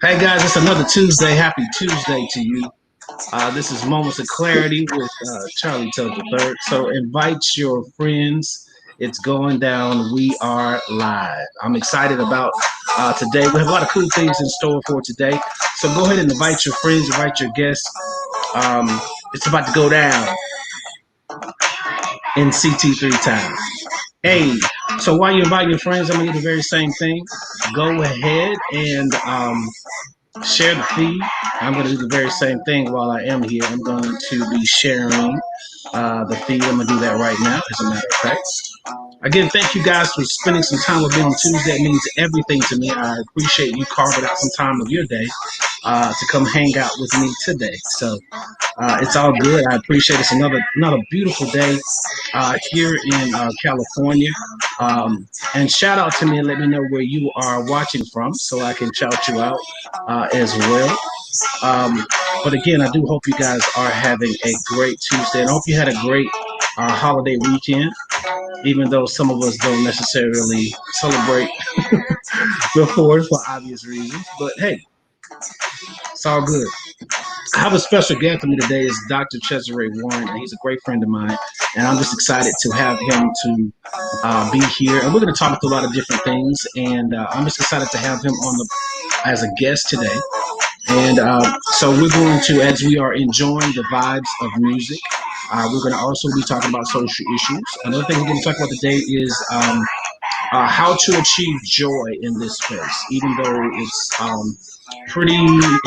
Hey guys, it's another Tuesday. Happy Tuesday to you. This is Moments of Clarity with Charlie Tug III. So invite your friends. It's going down. We are live. I'm excited about today. We have a lot of cool things in store for today. So go ahead and invite your friends, invite your guests. It's about to go down in CT3 time. Hey, so while you invite your friends, I'm going to do the very same thing. Go ahead and share the feed. I'm going to do the very same thing while I am here. I'm going to be sharing the feed. I'm going to do that right now, as a matter of fact. Again, thank you guys for spending some time with me on Tuesday. It means everything to me. I appreciate you carving out some time of your day to come hang out with me today. So it's all good. I appreciate it. It's another beautiful day here in California. And shout out to me and let me know where you are watching from so I can shout you out as well. But again, I do hope you guys are having a great Tuesday, and I hope you had a great holiday weekend, even though some of us don't necessarily celebrate the 4th for obvious reasons. But hey, it's all good. I have a special guest for me today. Is Dr. Chezare Warren, and he's a great friend of mine, and I'm just excited to have him to be here. And we're going to talk about a lot of different things, and I'm just excited to have him as a guest today. And so we're going to, as we are enjoying the vibes of music, we're going to also be talking about social issues. Another thing we're going to talk about today is how to achieve joy in this space, even though it's pretty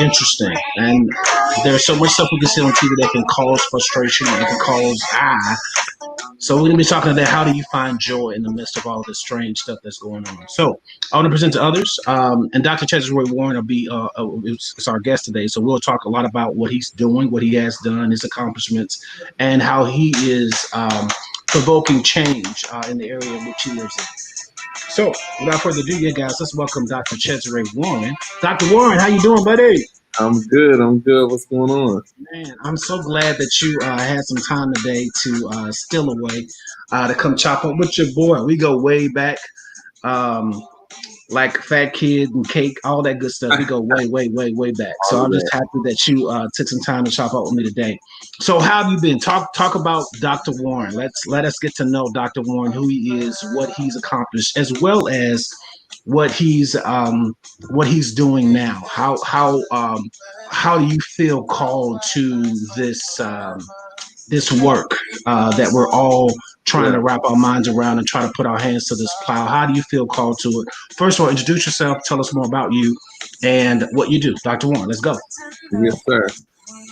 interesting. And there's so much stuff we can see on TV that can cause frustration, that can cause So we're going to be talking about how do you find joy in the midst of all this strange stuff that's going on. So I want to present to others, and Dr. Chezare Warren will be it's our guest today. So we'll talk a lot about what he's doing, what he has done, his accomplishments, and how he is provoking change in the area in which he lives in. So without further ado, yeah, guys, let's welcome Dr. Chezare Warren. Dr. Warren, how you doing, buddy? I'm good. What's going on? Man, I'm so glad that you had some time today to steal away to come chop up with your boy. We go way back, like Fat Kid and Cake, all that good stuff. We go way, way, way, way back. So I'm just happy that you took some time to chop up with me today. So how have you been? Talk about Dr. Warren. Let us get to know Dr. Warren, who he is, what he's accomplished, as well as what he's doing now. How do you feel called to this work that we're all trying to wrap our minds around and try to put our hands to this plow? How do you feel called to it? First of all, introduce yourself, tell us more about you and what you do. Dr. Warren, let's go. Yes, sir.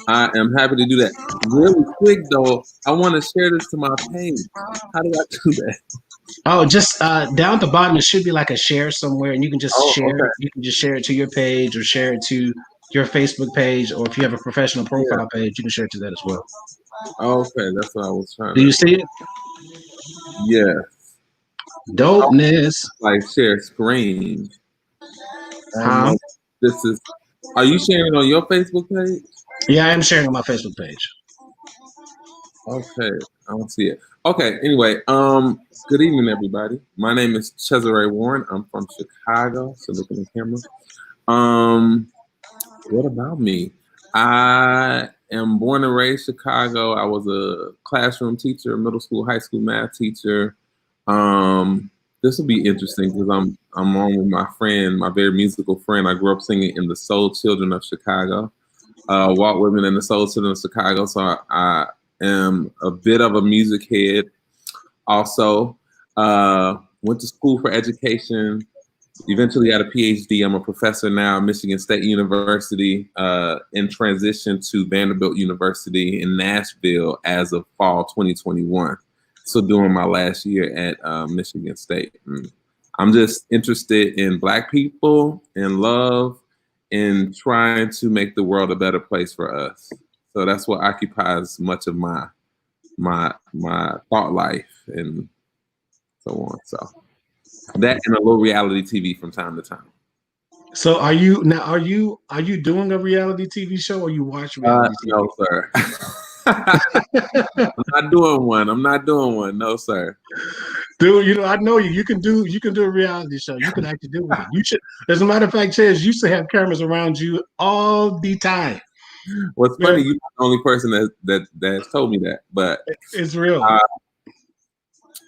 I am happy to do that. Really quick though, I want to share this to my page. How do I do that? Oh, just down at the bottom, it should be like a share somewhere, and you can just share. Okay. You can just share it to your page or share it to your Facebook page, or if you have a professional profile page, you can share it to that as well. Okay, that's what I was trying to. Do you see it? Yeah. Dopeness. Like share screen. This is. Are you sharing on your Facebook page? Yeah, I am sharing on my Facebook page. Okay, I don't see it. Okay, anyway, good evening, everybody. My name is Chezare Warren. I'm from Chicago, so look at the camera. What about me? I am born and raised Chicago. I was a classroom teacher, middle school, high school math teacher. This will be interesting because I'm on with my friend, my very musical friend. I grew up singing in the Soul Children of Chicago, Walt Whitman and the Soul Children of Chicago. So I am a bit of a music head. Also, went to school for education. Eventually got a PhD. I'm a professor now at Michigan State University, in transition to Vanderbilt University in Nashville as of fall 2021. So doing my last year at Michigan State. I'm just interested in Black people and love and trying to make the world a better place for us. So that's what occupies much of my thought life and so on. So that and a little reality TV from time to time. So are you doing a reality TV show or you watch reality TV? No, sir. I'm not doing one. I'm not doing one. No, sir. Dude, I know you. You can do a reality show. You can actually do one. You should. As a matter of fact, Chaz, you should have cameras around you all the time. What's Yeah, funny, you're not the only person that's told me that, but it's real. uh,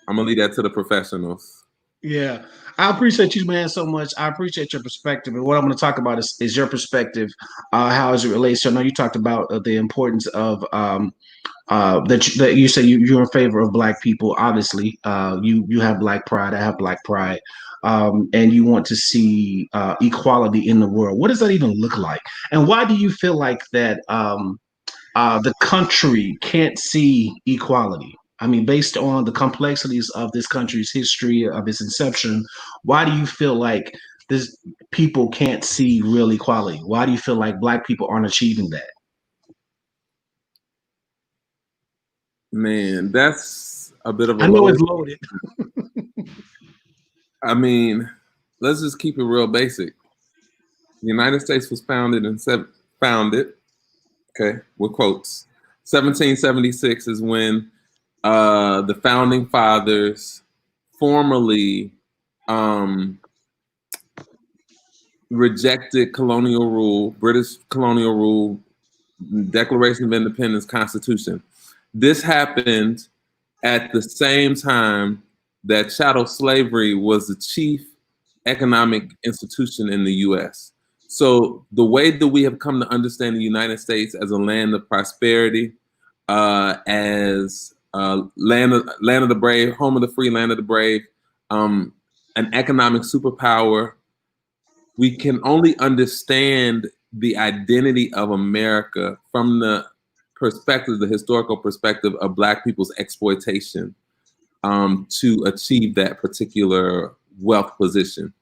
I'm gonna leave that to the professionals. Yeah, I appreciate you, man, so much. I appreciate your perspective, and what I'm going to talk about is your perspective. How as it relates to, I know you talked about the importance of that you say you're in favor of black people. Obviously, you have black pride. I have black pride. And you want to see equality in the world. What does that even look like? And why do you feel like that the country can't see equality? I mean, based on the complexities of this country's history of its inception, why do you feel like this people can't see real equality? Why do you feel like black people aren't achieving that? Man, that's a bit of a I know it's loaded. loaded. I mean, let's just keep it real basic. The United States was founded, okay, with quotes. 1776 is when the founding fathers formally um, rejected colonial rule, British colonial rule, Declaration of Independence, Constitution. This happened at the same time that chattel slavery was the chief economic institution in the US. So the way that we have come to understand the United States as a land of prosperity, as land of the brave, home of the free, land of the brave, an economic superpower, we can only understand the identity of America from the perspective, the historical perspective of Black people's exploitation to achieve that particular wealth position.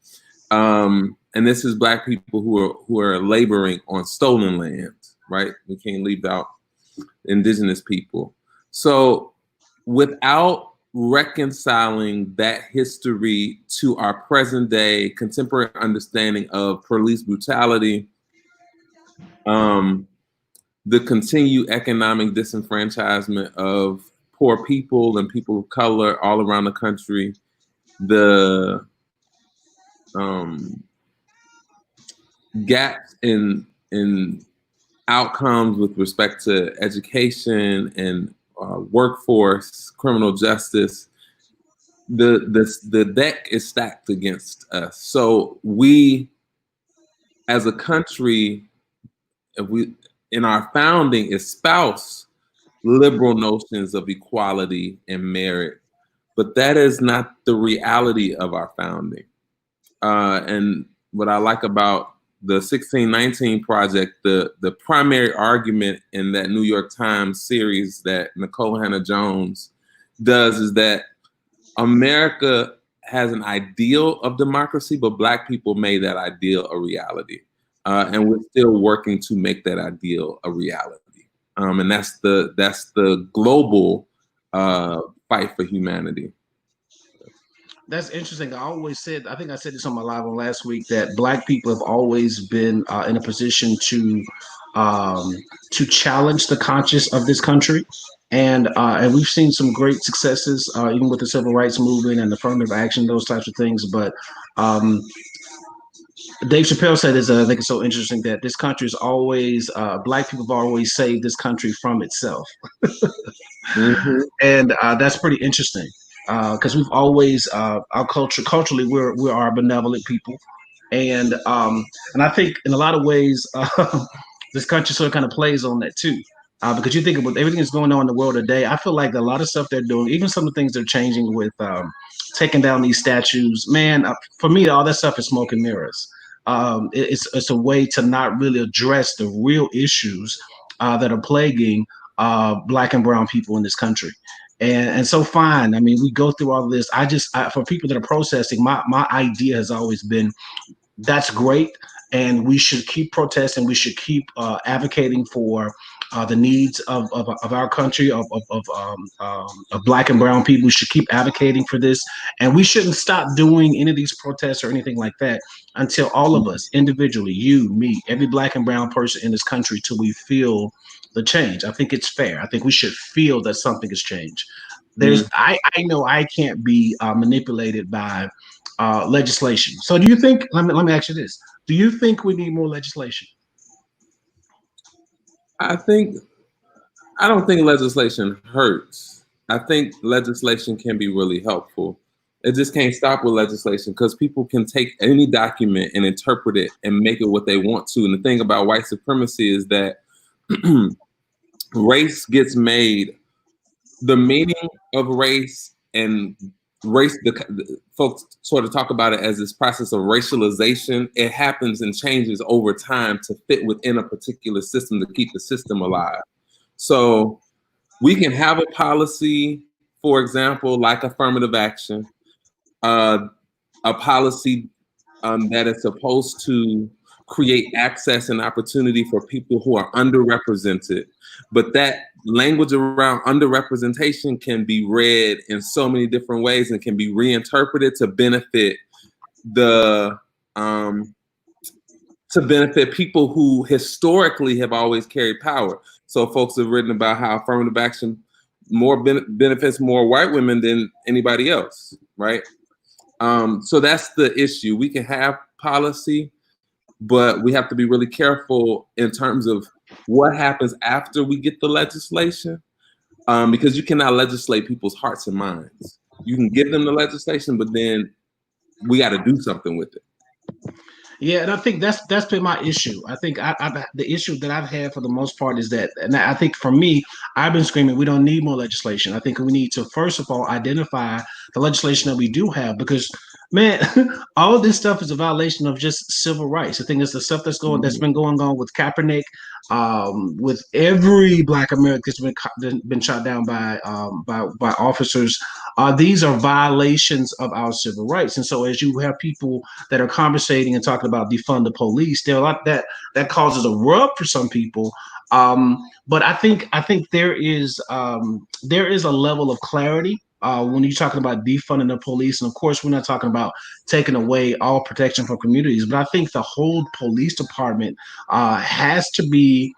And this is Black people who are laboring on stolen land, right? We can't leave out indigenous people. So without reconciling that history to our present day contemporary understanding of police brutality, the continued economic disenfranchisement of poor people and people of color all around the country, the gaps in outcomes with respect to education and workforce, criminal justice, the deck is stacked against us. So we, as a country, if we in our founding espouse liberal notions of equality and merit, but that is not the reality of our founding. And what I like about the 1619 Project, the primary argument in that New York Times series that Nicole Hannah-Jones does is that America has an ideal of democracy, but Black people made that ideal a reality. And we're still working to make that ideal a reality. And that's the global fight for humanity. That's interesting. I think I said this on my live on last week, that black people have always been in a position um, to challenge the conscience of this country, and we've seen some great successes, even with the civil rights movement and affirmative action, those types of things. But um, Dave Chappelle said this. I think it's so interesting that this country is always black people have always saved this country from itself, Mm-hmm. and that's pretty interesting because we've always our culturally we are benevolent people, and I think in a lot of ways this country sort of kind of plays on that too. Because you think about everything that's going on in the world today, I feel like a lot of stuff they're doing, even some of the things they're changing with taking down these statues, man, for me, all that stuff is smoke and mirrors. It's a way to not really address the real issues that are plaguing black and brown people in this country. And so fine. I mean, we go through all of this. For people that are protesting, my idea has always been that's great, and we should keep protesting. We should keep advocating for the needs of our country, of black and brown people. We should keep advocating for this, and we shouldn't stop doing any of these protests or anything like that until all of us individually, you, me, every black and brown person in this country, till we feel the change. I think it's fair. I think we should feel that something has changed. Mm. I know I can't be manipulated by legislation. So do you think, let me ask you this. Do you think we need more legislation? I think I don't think legislation hurts. I think legislation can be really helpful. It just can't stop with legislation because people can take any document and interpret it and make it what they want to. And the thing about white supremacy is that race gets made, the meaning of race and race, the folks sort of talk about it as this process of racialization. It happens and changes over time to fit within a particular system to keep the system alive. So we can have a policy, for example, like affirmative action, uh, a policy that is supposed to create access and opportunity for people who are underrepresented. But that language around underrepresentation can be read in so many different ways and can be reinterpreted to benefit the people who historically have always carried power. So folks have written about how affirmative action more benefits more white women than anybody else, right? So that's the issue. We can have policy, but we have to be really careful in terms of what happens after we get the legislation, because you cannot legislate people's hearts and minds. You can give them the legislation, but then we got to do something with it. Yeah, and I think that's been my issue. I think the issue that I've had for the most part is that, and I think for me, I've been screaming we don't need more legislation. I think we need to first of all identify the legislation that we do have because, man, all of this stuff is a violation of just civil rights. I think it's the stuff that's been going on with Kaepernick, with every Black American that's been shot down by officers. These are violations of our civil rights, and so as you have people that are conversating and talking about defund the police, there are a lot that causes a rub for some people. But I think there is a level of clarity when you're talking about defunding the police, and of course, we're not talking about taking away all protection from communities. But I think the whole police department has to be.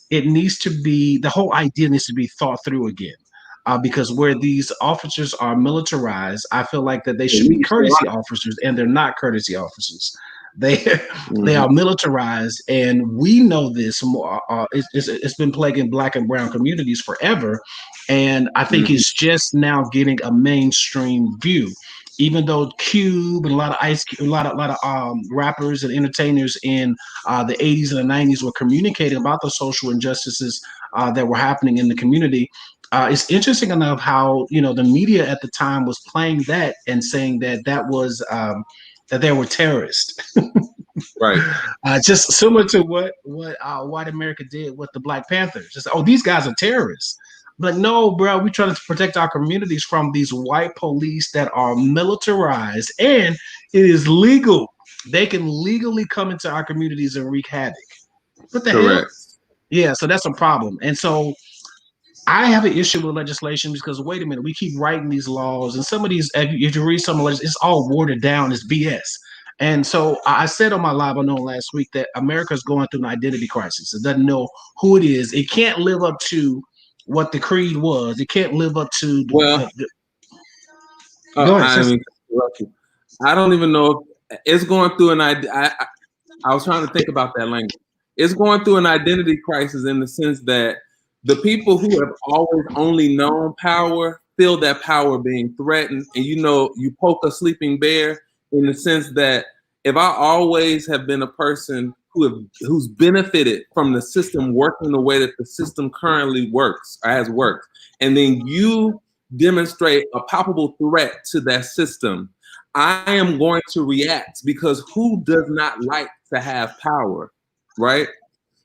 It needs to be the whole idea needs to be thought through again. Because where these officers are militarized, I feel like that they should be courtesy officers, and they're not courtesy officers. They they are militarized, and we know this. It's been plaguing Black and brown communities forever, and I think it's just now getting a mainstream view. Even though Cube and a lot of a lot of rappers and entertainers in the 80s and the 90s were communicating about the social injustices that were happening in the community, it's interesting enough how the media at the time was playing that and saying that was that they were terrorists, Right. just similar to what white America did with the Black Panthers. Just these guys are terrorists. But no, bro, we're trying to protect our communities from these white police that are militarized, and it is legal. They can legally come into our communities and wreak havoc. What the hell? Correct. Yeah, so that's a problem. And so I have an issue with legislation because wait a minute, we keep writing these laws, and some of these, if you read some of it, it's all watered down, it's BS. And so I said on my live I know last week that America is going through an identity crisis. It doesn't know who it is. It can't live up to what the creed was. It can't live up to Well, go ahead. I mean, I don't even know if it's going through an I was trying to think about that language. It's going through an identity crisis in the sense that the people who have always only known power feel that power being threatened. And you poke a sleeping bear in the sense that if I always have been a person who's benefited from the system working the way that the system currently works or has worked, and then you demonstrate a palpable threat to that system, I am going to react because who does not like to have power, right?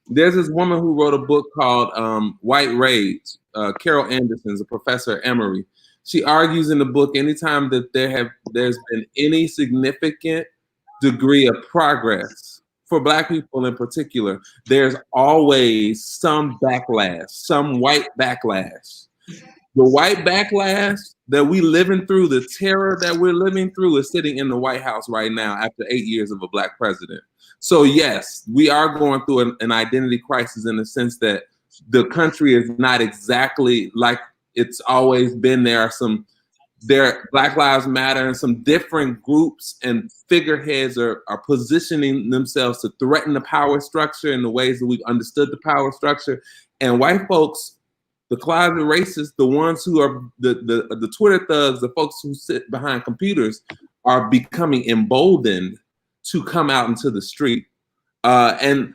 There's this woman who wrote a book called White Rage. Carol Anderson's a professor at Emory. She argues in the book anytime that there's been any significant degree of progress for Black people in particular, there's always some backlash, some white backlash. The white backlash that we living through, the terror that we're living through is sitting in the White House right now after 8 years of a Black president. So yes, we are going through an identity crisis in the sense that the country is not exactly like it's always been. There Black Lives Matter and some different groups and figureheads are positioning themselves to threaten the power structure in the ways that we've understood the power structure. And white folks, the closet racists, the ones who are the Twitter thugs, the folks who sit behind computers, are becoming emboldened to come out into the street. And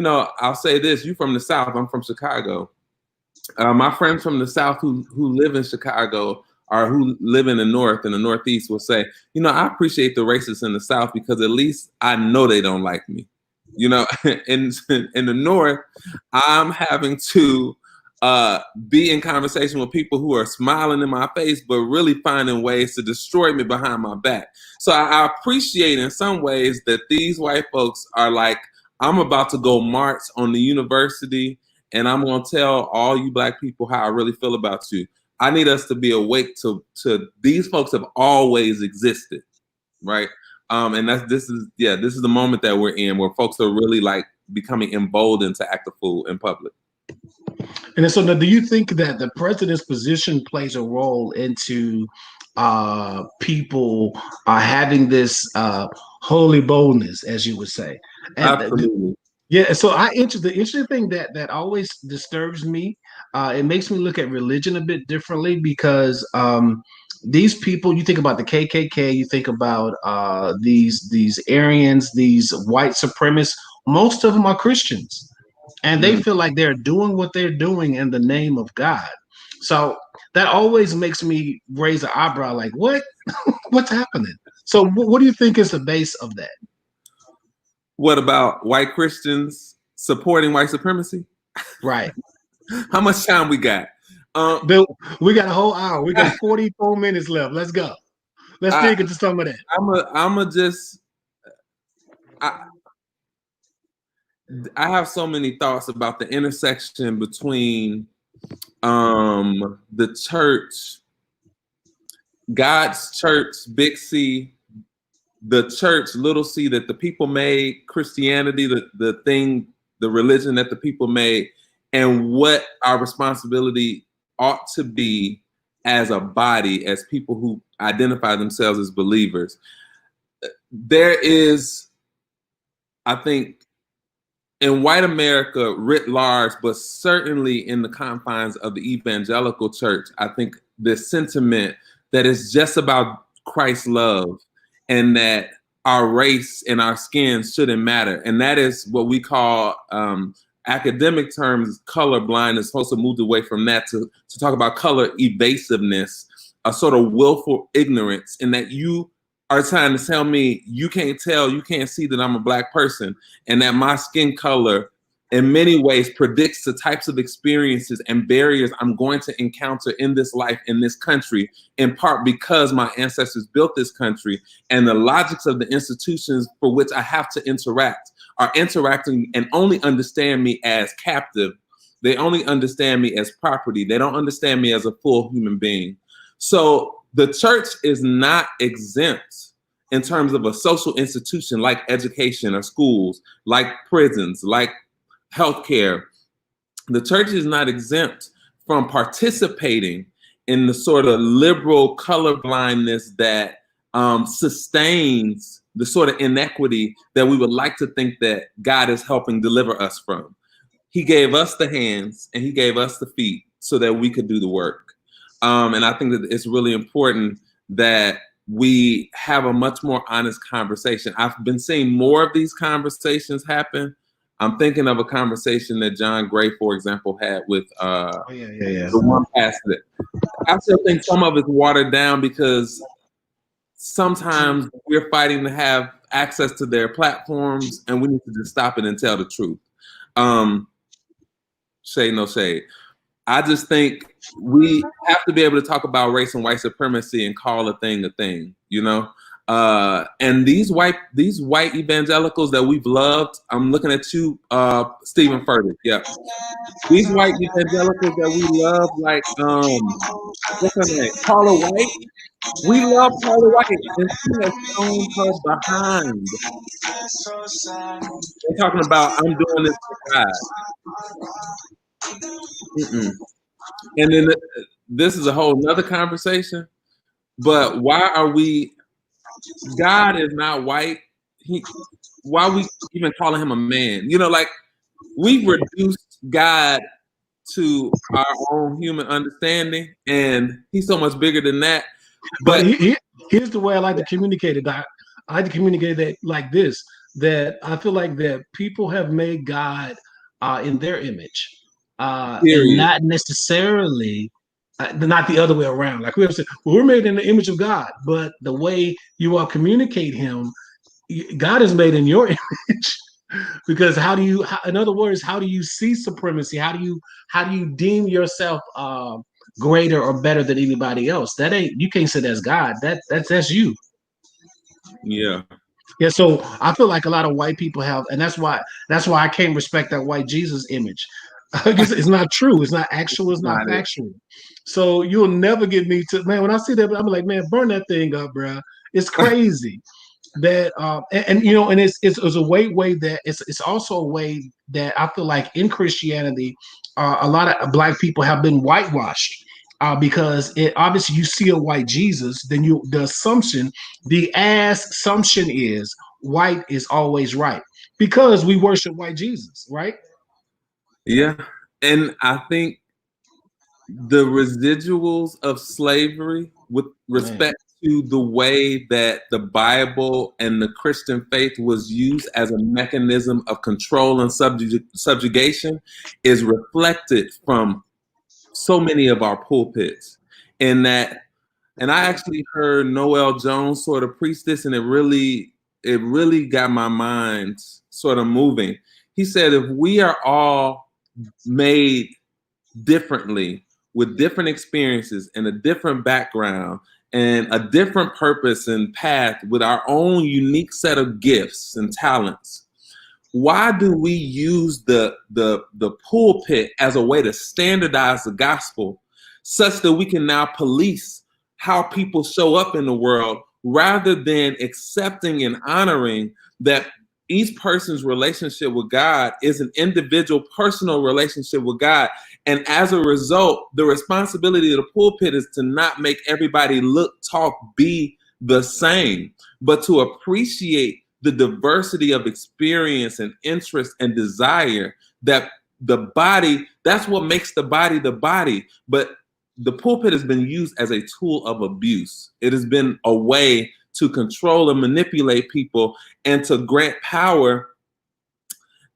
I'll say this: you from the South, I'm from Chicago. My friends from the South who live in Chicago or who live in the North and the Northeast will say, I appreciate the racists in the South because at least I know they don't like me. In the North, I'm having to be in conversation with people who are smiling in my face, but really finding ways to destroy me behind my back. So I appreciate in some ways that these white folks are like, I'm about to go march on the university and I'm going to tell all you Black people how I really feel about you. I need us to be awake to these folks have always existed, right? And this is the moment that we're in where folks are really like becoming emboldened to act a fool in public. And so now, do you think that the president's position plays a role into people having this holy boldness, as you would say? And absolutely. Yeah, so the interesting thing that always disturbs me, it makes me look at religion a bit differently because these people, you think about the KKK, you think about these Aryans, these white supremacists, most of them are Christians, and they feel like they're doing what they're doing in the name of God. So that always makes me raise an eyebrow, like what, what's happening? So what do you think is the base of that? What about white Christians supporting white supremacy? Right. How much time we got? Bill, we got a whole hour. We got 44 minutes left. Let's go. Let's dig into some of that. I have so many thoughts about the intersection between the church, God's church, big C, the church, little c, that the people made, Christianity, the religion that the people made, and what our responsibility ought to be as a body, as people who identify themselves as believers. There is, I think, in white America writ large, but certainly in the confines of the evangelical church, I think this sentiment that it's just about Christ's love and that our race and our skin shouldn't matter. And that is what we call academic terms, color blindness, supposed to move away from that to talk about color evasiveness, a sort of willful ignorance, in that you are trying to tell me you can't see that I'm a Black person, and that my skin color in many ways predicts the types of experiences and barriers I'm going to encounter in this life, in this country, in part because my ancestors built this country, and the logics of the institutions for which I have to interact are interacting and only understand me as captive. They only understand me as property. They don't understand me as a full human being. So the church is not exempt in terms of a social institution like education or schools, like prisons, like healthcare. The church is not exempt from participating in the sort of liberal colorblindness that sustains the sort of inequity that we would like to think that God is helping deliver us from. He gave us the hands and he gave us the feet so that we could do the work. And I think that it's really important that we have a much more honest conversation. I've been seeing more of these conversations happen. I'm thinking of a conversation that John Gray, for example, had with the one pastor. I still think some of it's watered down because sometimes we're fighting to have access to their platforms, and we need to just stop it and tell the truth. Shade, no shade. I just think we have to be able to talk about race and white supremacy and call a thing, you know? And these white evangelicals that we've loved, I'm looking at you, Stephen Furtick. Yeah. These white evangelicals that we love, like, what's her name? Paula White. We love Paula White, and she has shown her behind. They're talking about, I'm doing this for God. Mm-mm. And then this is a whole nother conversation. But why are we? God is not white. He, why are we even calling him a man? You know, like we've reduced God to our own human understanding, and he's so much bigger than that. But But here's the way I like to communicate it. I like to communicate that like this: that I feel like that people have made God in their image, and period. not necessarily, not the other way around. Like we have said, well, we're made in the image of God, but the way you all communicate Him, God is made in your image. Because how do you, in other words, how do you see supremacy? How do you deem yourself greater or better than anybody else? That ain't, you can't say that's God. That's you. Yeah, Yeah, so I feel like a lot of white people have, and that's why I can't respect that white Jesus image. I guess it's not true. It's not actual. It's not not it. factual. So you'll never get me to, man. When I see that, I'm like, man, burn that thing up, bro. It's crazy that and you know, and it's a way that it's also a way that I feel like in Christianity, a lot of black people have been whitewashed. Because it obviously you see a white Jesus, then you the assumption is white is always right because we worship white Jesus, right? Yeah, and I think the residuals of slavery, with Man, respect to the way that the Bible and the Christian faith was used as a mechanism of control and subjugation, is reflected from so many of our pulpits. In that, and I actually heard Noel Jones sort of preach this, and it really got my mind sort of moving. He said, if we are all made differently with different experiences and a different background and a different purpose and path with our own unique set of gifts and talents, why do we use the pulpit as a way to standardize the gospel such that we can now police how people show up in the world rather than accepting and honoring that each person's relationship with God is an individual personal relationship with God? And as a result, the responsibility of the pulpit is to not make everybody look, talk, be the same, but to appreciate the diversity of experience and interest and desire that the body, that's what makes the body the body. But the pulpit has been used as a tool of abuse. It has been a way to control and manipulate people and to grant power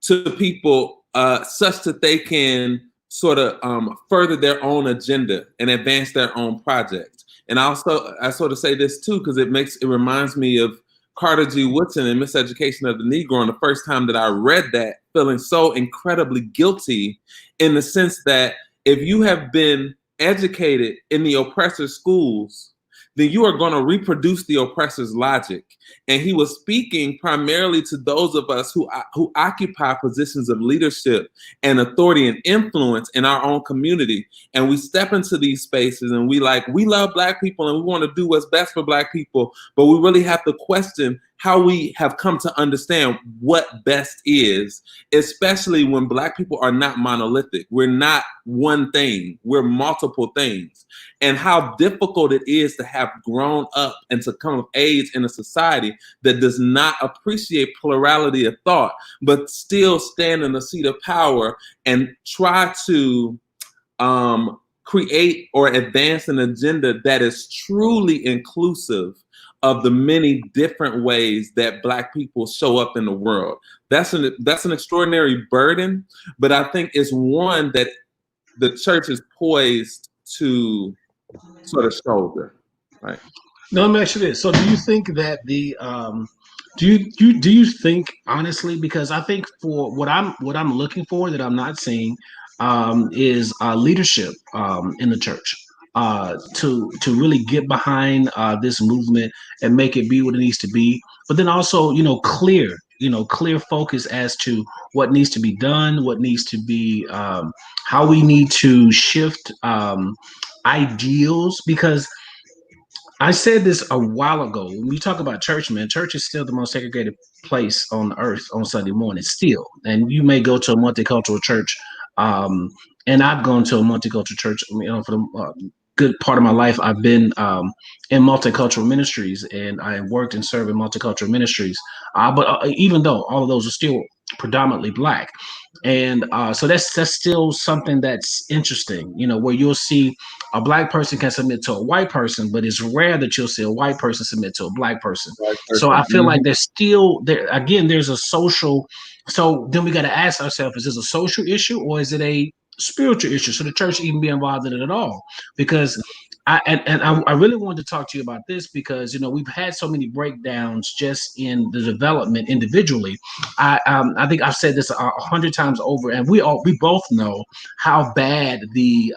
to people such that they can sort of further their own agenda and advance their own project. And I sort of say this too because it reminds me of Carter G. Woodson in Miseducation of the Negro. And the first time that I read that, feeling so incredibly guilty, in the sense that if you have been educated in the oppressor's schools, then you are going to reproduce the oppressor's logic. And he was speaking primarily to those of us who occupy positions of leadership and authority and influence in our own community. And we step into these spaces and we love Black people and we want to do what's best for Black people, but we really have to question how we have come to understand what best is, especially when Black people are not monolithic. We're not one thing, we're multiple things. And how difficult it is to have grown up and to come of age in a society that does not appreciate plurality of thought, but still stand in a seat of power and try to create or advance an agenda that is truly inclusive of the many different ways that Black people show up in the world. That's an extraordinary burden, but I think it's one that the church is poised to sort of shoulder, right? no, let me ask you this. So, do you think that do you think honestly? Because I think for what I'm looking for that I'm not seeing is leadership in the church to really get behind this movement and make it be what it needs to be. But then also, clear focus as to what needs to be done, what needs to be, how we need to shift ideals because I said this a while ago. When we talk about church, man, church is still the most segregated place on earth on Sunday morning, still. And you may go to a multicultural church Um, and I've gone to a multicultural church. For the good part of my life, I've been in multicultural ministries, and I worked and served in multicultural ministries. But even though all of those are still predominantly black, and so that's still something that's interesting. Where you'll see a black person can submit to a white person, but it's rare that you'll see a white person submit to a black person. Black So I person. feel like there's still there again. There's a social. So then we got to ask ourselves: is this a social issue or is it a spiritual issue? Should the church even be involved in it at all? Because I really wanted to talk to you about this because we've had so many breakdowns just in the development individually. I think I've said this 100 times over, and we both know how bad the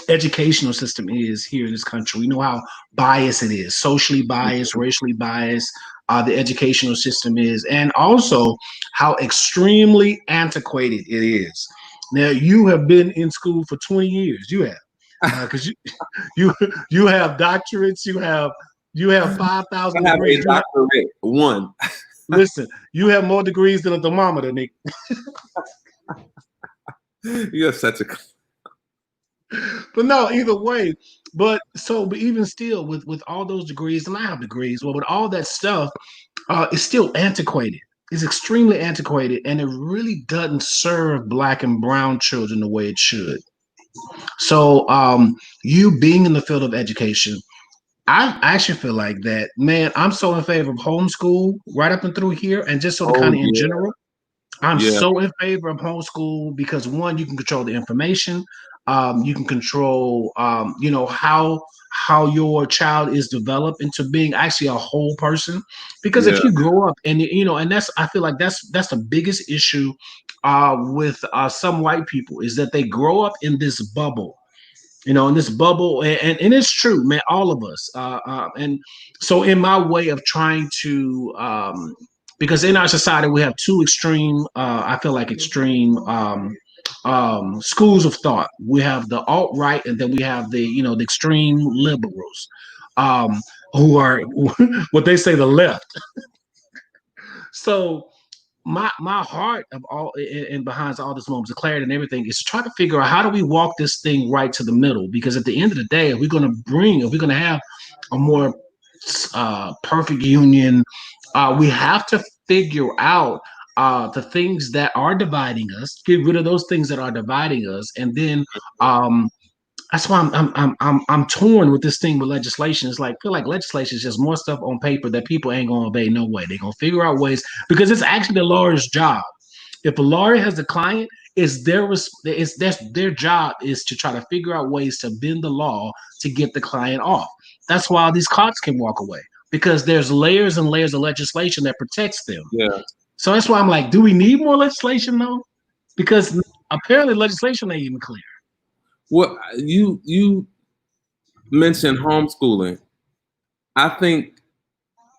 educational system is here in this country. We know how biased it is, socially biased, racially biased. The educational system is, and also how extremely antiquated it is. Now, you have been in school for 20 years. You have, because you you have doctorates. You have 5,000 I have a degrees. doctorate. One. Listen, you have more degrees than a thermometer, Nick. You're such a. But no, either way. But even still, with all those degrees, and I have degrees, well, with all that stuff, it's still antiquated. It's extremely antiquated, and it really doesn't serve black and brown children the way it should. So, you being in the field of education, I actually feel like that, man. I'm so in favor of homeschool right up and through here, and just sort of Oh kind of in yeah, general. I'm yeah, so in favor of homeschool because one, you can control the information. You can control, how your child is developed into being actually a whole person. Because yeah, if you grow up and that's I feel like that's the biggest issue with some white people is that they grow up in this bubble, in this bubble, and it's true, man, all of us, and so in my way of trying to because in our society we have two extreme, I feel like extreme, schools of thought. We have the alt-right, and then we have the extreme liberals, um, who are what they say the left. So my heart of all and behind all this moments of clarity and everything is to try to figure out how do we walk this thing right to the middle, because at the end of the day, if we're going to have a more perfect union, we have to figure out the things that are dividing us, get rid of those things that are dividing us, and then that's why I'm torn with this thing with legislation. It's like feel like legislation is just more stuff on paper that people ain't gonna obey. No way. They're gonna figure out ways because it's actually the lawyer's job. If a lawyer has a client, their job is to try to figure out ways to bend the law to get the client off. That's why these cops can walk away because there's layers and layers of legislation that protects them. yeah. So that's why I'm like, do we need more legislation though? Because apparently legislation ain't even clear. What you mentioned homeschooling. I think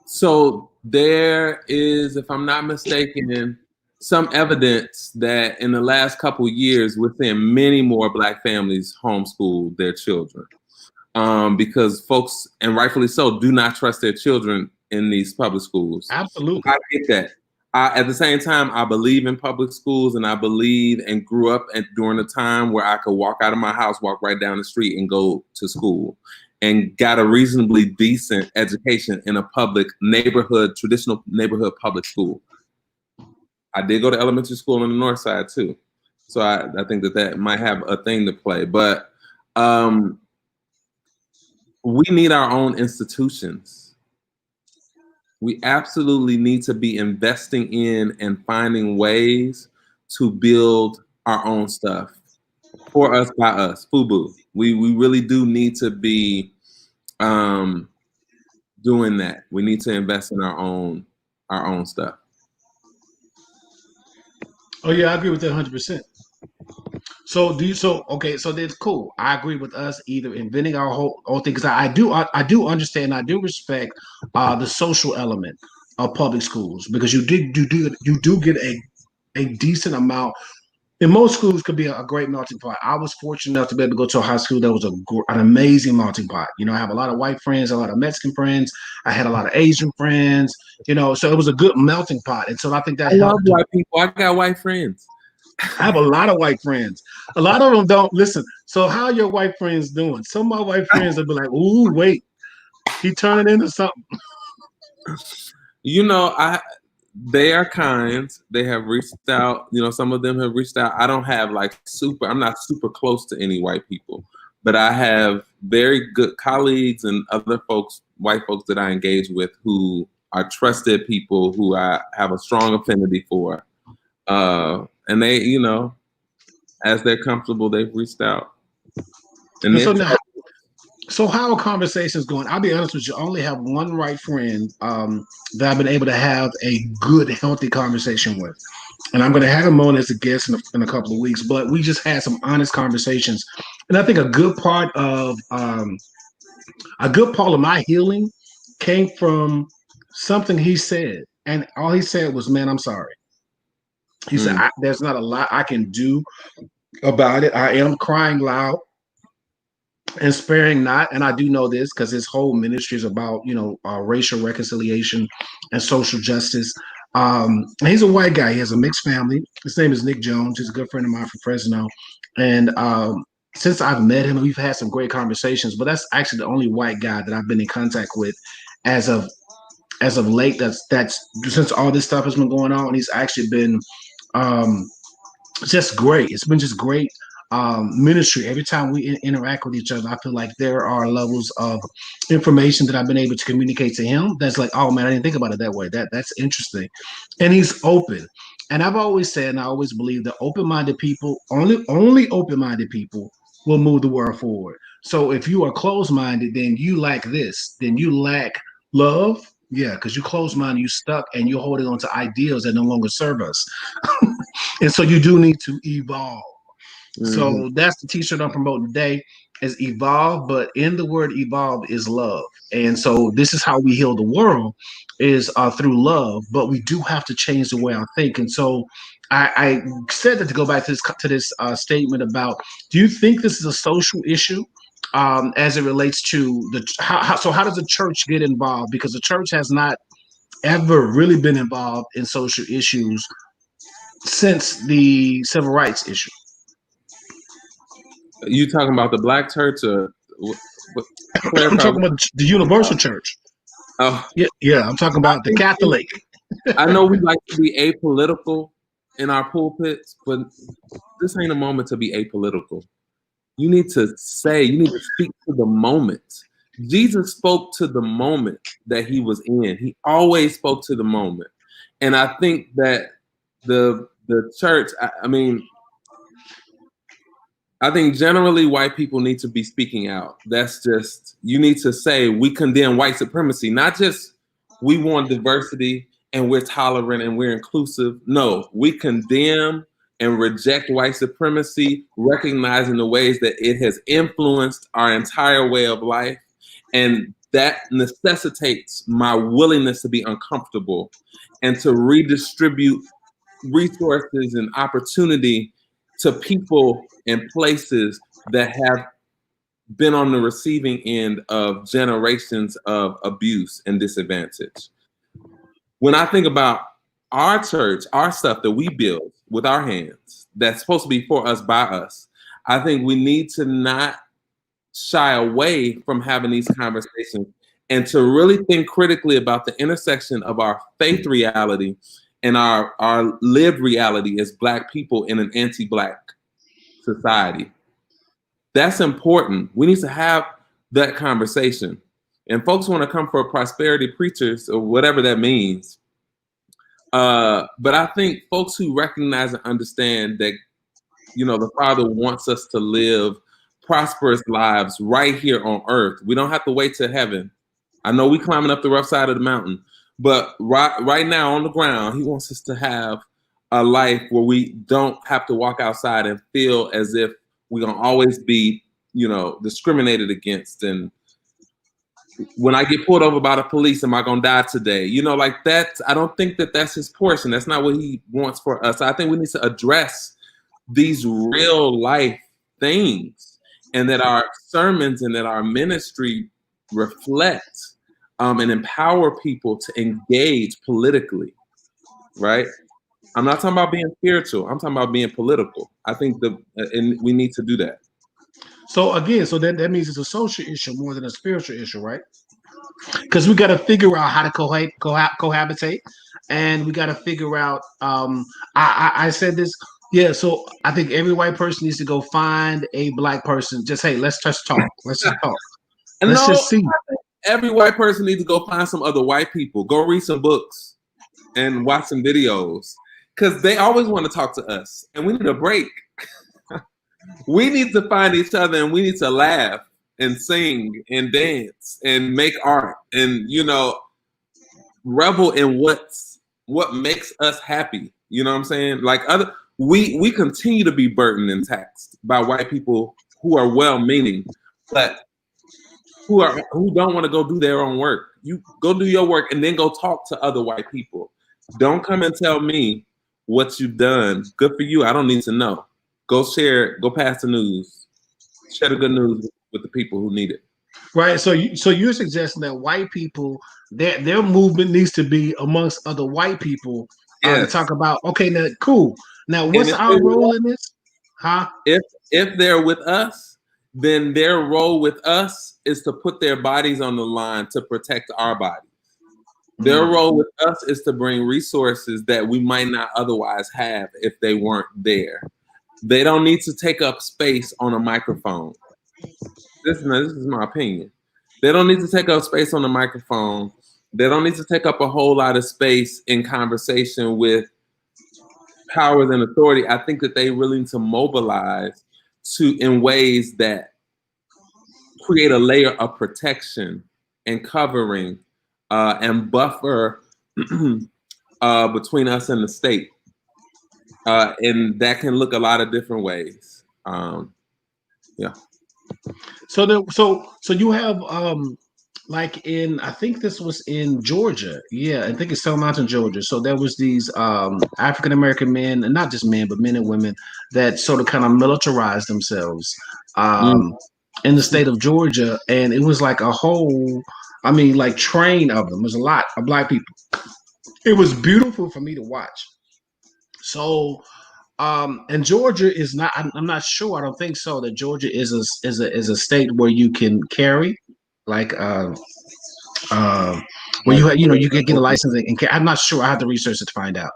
so. There is, if I'm not mistaken, some evidence that in the last couple of years, we're seeing many more Black families homeschool their children, because folks, and rightfully so, do not trust their children in these public schools. Absolutely. I get that. At the same time, I believe in public schools, and I believe and grew up during a time where I could walk out of my house, walk right down the street, and go to school, and got a reasonably decent education in a public neighborhood, traditional neighborhood public school. I did go to elementary school on the north side too, so I think that might have a thing to play. But we need our own institutions. We absolutely need to be investing in and finding ways to build our own stuff for us, by us, FUBU. We really do need to be doing that. We need to invest in our own stuff. Oh yeah, I agree with that 100%. So do you? So okay. So that's cool. I agree with us either inventing our whole thing because I do understand. I do respect the social element of public schools because you do get a decent amount. And most schools could be a great melting pot. I was fortunate enough to be able to go to a high school that was an amazing melting pot. I have a lot of white friends, a lot of Mexican friends. I had a lot of Asian friends. So it was a good melting pot. And so I think that I love helped. white people. I got white friends. I have a lot of white friends. A lot of them don't listen. So how are your white friends doing? Some of my white friends will be like, "Ooh, wait, he turning into something." You know, they are kind. They have reached out. You know, some of them have reached out. I don't have like super. I'm not super close to any white people, but I have very good colleagues and other folks, white folks that I engage with who are trusted people who I have a strong affinity for. And they, you know, as they're comfortable, they've reached out. And And so it's now, so how are conversations going? I'll be honest with you. I only have one white friend that I've been able to have a good, healthy conversation with, and I'm going to have him on as a guest in a couple of weeks. But we just had some honest conversations, and I think a good part of my healing came from something he said, and all he said was, "Man, I'm sorry." He said, mm, "There's not a lot I can do about it. I am crying loud and sparing not." And I do know this because his whole ministry is about, racial reconciliation and social justice. He's a white guy. He has a mixed family. His name is Nick Jones. He's a good friend of mine from Fresno. And since I've met him, we've had some great conversations. But that's actually the only white guy that I've been in contact with as of late. That's since all this stuff has been going on. He's actually been um, just great. It's been just great ministry. Every time we interact with each other, I feel like there are levels of information that I've been able to communicate to him. That's like, oh man, I didn't think about it that way. That's interesting, and he's open. And I've always said, and I always believe that open-minded people, only open-minded people, will move the world forward. So if you are closed-minded, then you lack this. Then you lack love. Yeah, because you closed-minded, you stuck, and you're holding on to ideals that no longer serve us. And so you do need to evolve. mm-hmm, So that's the t-shirt I'm promoting today is evolve, but in the word evolve is love. And so this is how we heal the world is through love, but we do have to change the way I think. And so I said that to go back to this statement about, do you think this is a social issue? As it relates to how does the church get involved? Because the church has not ever really been involved in social issues since the civil rights issue. you talking about the black church or I'm clarify? talking about the universal church. Oh, Yeah, yeah. I'm talking I about the think Catholic. I know we like to be apolitical in our pulpits, but this ain't a moment to be apolitical. You need to you need to speak to the moment. Jesus spoke to the moment that he was in. He always spoke to the moment. And I think that the church, I mean, I think generally white people need to be speaking out. That's just, you need to say we condemn white supremacy, not just we want diversity and we're tolerant and we're inclusive. No, we condemn and reject white supremacy, recognizing the ways that it has influenced our entire way of life. And that necessitates my willingness to be uncomfortable and to redistribute resources and opportunity to people and places that have been on the receiving end of generations of abuse and disadvantage. When I think about our church, our stuff that we build with our hands, that's supposed to be for us by us, I think we need to not shy away from having these conversations and to really think critically about the intersection of our faith reality and our lived reality as Black people in an anti-Black society. That's important. We need to have that conversation. And folks want to come for prosperity preachers or whatever that means. But I think folks who recognize and understand that, you know, the Father wants us to live prosperous lives right here on earth. We don't have to wait to heaven. I know we climbing up the rough side of the mountain, but right now on the ground, he wants us to have a life where we don't have to walk outside and feel as if we're gonna always be, you know, discriminated against. And when I get pulled over by the police, am I gonna die today? You know, like that. I don't think that that's his portion. That's not what he wants for us. I think we need to address these real life things, and that our sermons and that our ministry reflect and empower people to engage politically, right? I'm not talking about being spiritual. I'm talking about being political. I think and we need to do that. So again, so that means it's a social issue more than a spiritual issue, right? Because we got to figure out how to cohabitate, and we got to figure out. I said this. Yeah, so I think every white person needs to go find a black person. Just hey, let's just talk. Let's just talk. And Let's no, just see. every white person needs to go find some other white people. Go read some books and watch some videos because they always want to talk to us, and we need a break. We need to find each other, and we need to laugh and sing and dance and make art and revel in what makes us happy. You know what I'm saying? Like we continue to be burdened and taxed by white people who are well-meaning, but who don't want to go do their own work. You go do your work and then go talk to other white people. Don't come and tell me what you've done. Good for you. I don't need to know. Go share. Go pass the news. Share the good news with the people who need it. Right. So you're suggesting that white people their movement needs to be amongst other white people to Yes. talk about. Okay, now cool. Now And what's our role in this? Huh? If they're with us, then their role with us is to put their bodies on the line to protect our bodies. Their role with us is to bring resources that we might not otherwise have if they weren't there. They don't need to take up space on a microphone. This is my opinion. They don't need to take up space on the microphone. They don't need to take up a whole lot of space in conversation with powers and authority. I think that they really need to mobilize in ways that create a layer of protection and covering and buffer between us and the state. And that can look a lot of different ways. Yeah. So you have like I think this was in Georgia. Yeah, I think it's Stone Mountain, Georgia. So there was these African American men, and not just men, but men and women that sort of kind of militarized themselves in the state of Georgia, and it was like a whole, I mean, like train of them. It was a lot of black people. It was beautiful for me to watch. So and Georgia is not. I'm not sure. I don't think so. That Georgia is a state where you can carry, like uh, where you can get a license and carry. I'm not sure. I have to research it to find out.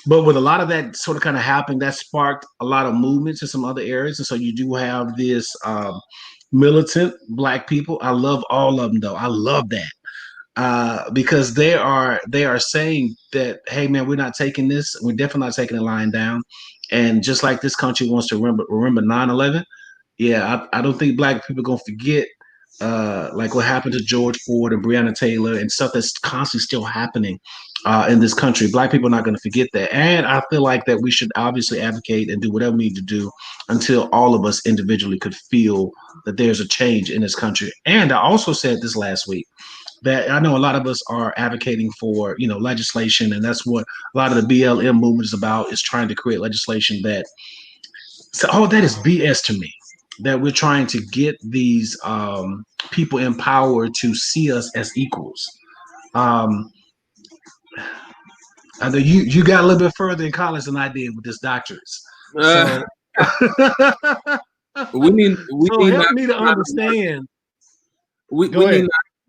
But with a lot of that sort of kind of happening, that sparked a lot of movements in some other areas, and so you do have this militant black people. I love all of them, though. I love that because they are saying that, hey man, we're not taking this, we're definitely not taking the line down, and just like this country wants to remember 9/11. Yeah, I don't think black people are gonna forget like what happened to George Ford and Breonna Taylor and stuff that's constantly still happening in this country. Black people are not going to forget that, and I feel like that we should obviously advocate and do whatever we need to do until all of us individually could feel that there's a change in this country. And I also said this last week that I know a lot of us are advocating for, legislation, and that's what a lot of the BLM movement is about, is trying to create legislation that, so all that is BS to me, that we're trying to get these people in power to see us as equals. Um, I know you got a little bit further in college than I did with this doctorates, so we need help not me to understand. we Go ahead.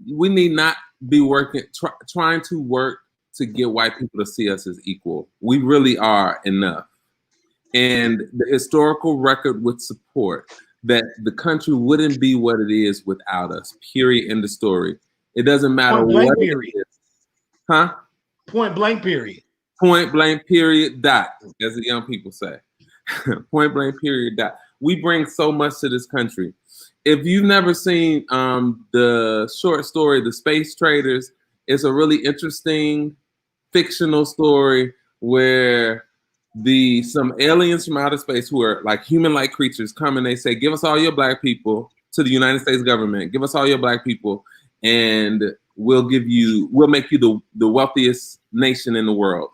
need not be working trying to work to get white people to see us as equal. We really are enough, and the historical record would support that the country wouldn't be what it is without us. Period. End of story. It doesn't matter Point blank what period. it is. Huh? Point blank period. Point blank period dot, as the young people say. Point blank period dot. We bring so much to this country. If you've never seen the short story The Space Traders, it's a really interesting fictional story where some aliens from outer space who are like human-like creatures come and they say, give us all your black people, to the United States government. Give us all your black people and we'll make you the wealthiest nation in the world.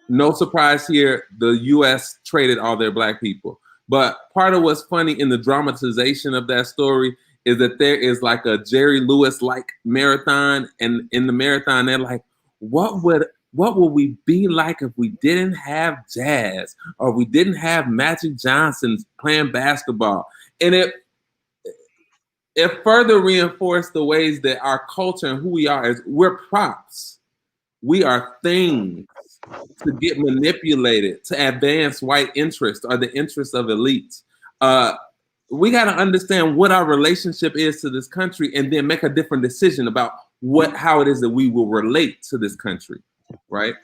No surprise here, the US traded all their black people. But part of what's funny in the dramatization of that story is that there is like a Jerry Lewis like marathon, and in the marathon they're like, what would what would we be like if we didn't have jazz or we didn't have Magic Johnson playing basketball? And it further reinforced the ways that our culture and who we are is we're props. We are things to get manipulated to advance white interests or the interests of elites. We got to understand what our relationship is to this country and then make a different decision about how it is that we will relate to this country, right?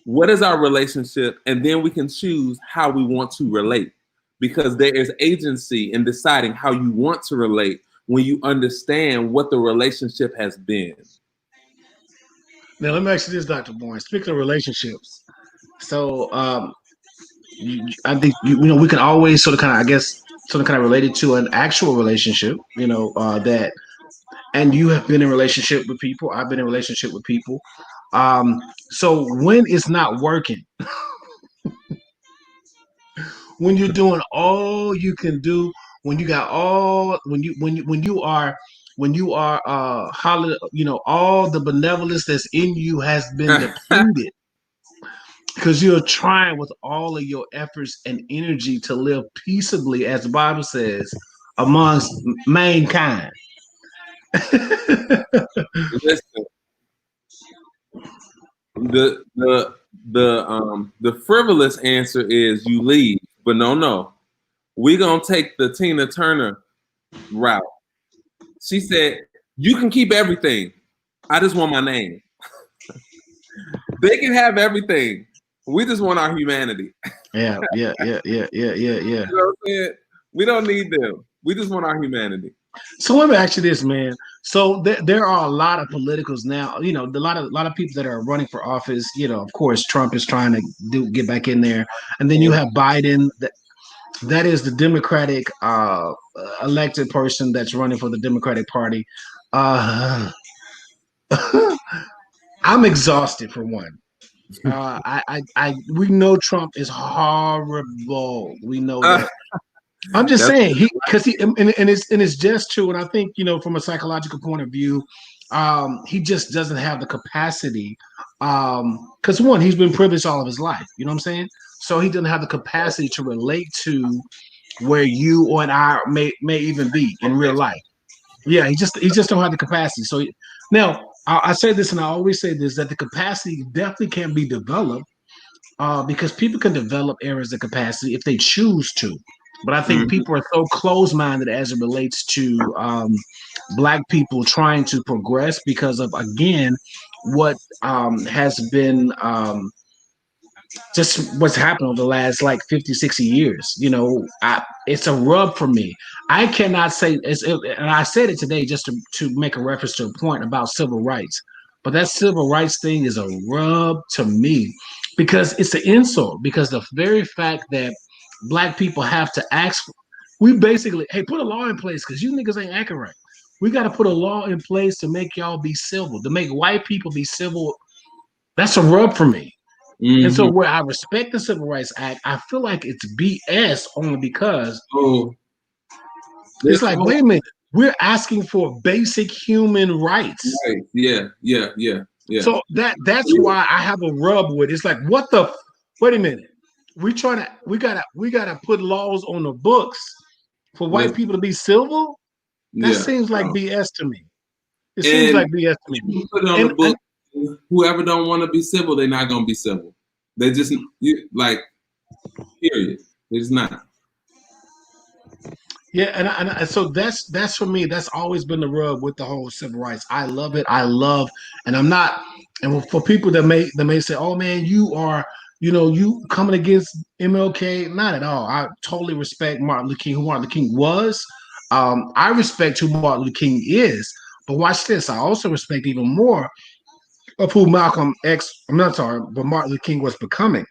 What is our relationship? And then we can choose how we want to relate, because there is agency in deciding how you want to relate when you understand what the relationship has been. Now, let me ask you this, Dr. Bourne. Speaking of relationships, so I think we can always sort of kind of, I guess, sort of kind of relate it to an actual relationship. That, and you have been in relationship with people. I've been in relationship with people. So when it's not working, when you're doing all you can do, when you got all, when you are all the benevolence that's in you has been depleted because you're trying with all of your efforts and energy to live peaceably, as the Bible says, amongst mankind. Listen, the frivolous answer is you leave, but no, we're gonna take the Tina Turner route. She said, "You can keep everything. I just want my name." They can have everything. We just want our humanity. Yeah. You know what I'm saying? We don't need them. We just want our humanity. So let me ask you this, man. So there are a lot of politicals now. A lot of people that are running for office. Of course, Trump is trying to get back in there, and then you have Biden. That is the Democratic elected person that's running for the Democratic Party. Uh, I'm exhausted for one. We know Trump is horrible. We know that. I'm just saying and it's just true. And I think from a psychological point of view, he just doesn't have the capacity. Because one, he's been privileged all of his life. You know what I'm saying? So he doesn't have the capacity to relate to where you or I may even be in real life. Yeah, he just don't have the capacity. So now I say this, and I always say this, that the capacity definitely can be developed, because people can develop areas of capacity if they choose to. But I think people are so close-minded as it relates to Black people trying to progress because of, again, what has been just what's happened over the last like 50, 60 years. It's a rub for me. I cannot say, and I said it today just to make a reference to a point about civil rights. But that civil rights thing is a rub to me because it's an insult. Because the very fact that Black people have to ask, we basically, hey, put a law in place because you niggas ain't acting right. We got to put a law in place to make y'all be civil, to make white people be civil. That's a rub for me. And so where I respect the Civil Rights Act, I feel like it's BS only because it's like, wait a minute, we're asking for basic human rights. Right. Yeah. So that's why I have a rub with it. It's like, what the wait a minute. We gotta put laws on the books for white people to be civil. That seems like BS to me. It seems like BS to me. Put it on the book. Whoever don't want to be civil, they're not gonna be civil. They just period. It's not. Yeah, and so that's for me. That's always been the rub with the whole civil rights. I love it. I love, and I'm not. And for people that may say, "Oh man, you coming against MLK?" Not at all. I totally respect Martin Luther King, who Martin Luther King was. I respect who Martin Luther King is. But watch this. I also respect even more of who Malcolm X. I'm not sorry, but Martin Luther King was becoming,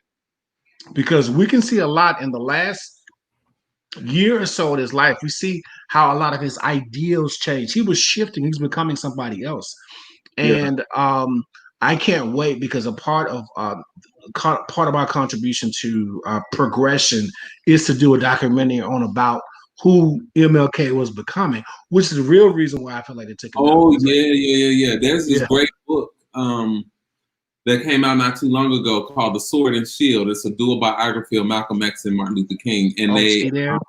because we can see a lot in the last year or so in his life. We see how a lot of his ideals change. He was shifting. He's becoming somebody else, and I can't wait because a part of our contribution to progression is to do a documentary on about who MLK was becoming, which is the real reason why I feel like they took him out. Yeah. There's this great book. that came out not too long ago called The Sword and Shield. It's a dual biography of Malcolm X and Martin Luther King. And see there.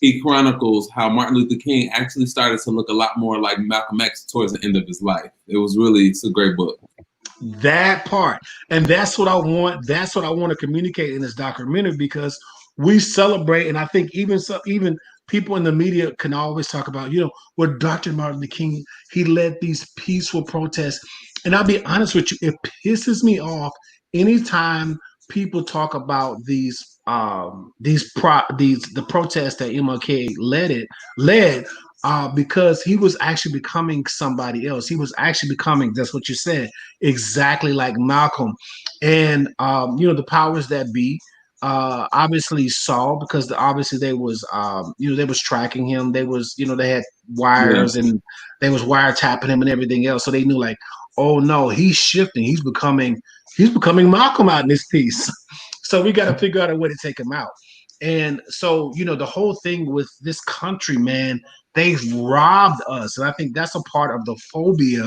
he chronicles how Martin Luther King actually started to look a lot more like Malcolm X towards the end of his life. It's a great book. That part. And that's what I want. That's what I want to communicate in this documentary, because we celebrate, and I think even people in the media can always talk about, what Dr. Martin Luther King, he led these peaceful protests. And I'll be honest with you, it pisses me off anytime people talk about the protests that MLK led, because he was actually becoming somebody else. He was actually becoming, that's what you said, exactly like Malcolm. And the powers that be obviously saw, because obviously they was tracking him. They was, they had wires, Yeah. and they was wiretapping him and everything else. So they knew, like, oh no, he's shifting. He's becoming Malcolm out in this piece. So we got to figure out a way to take him out. And so, the whole thing with this country, man, they've robbed us. And I think that's a part of the phobia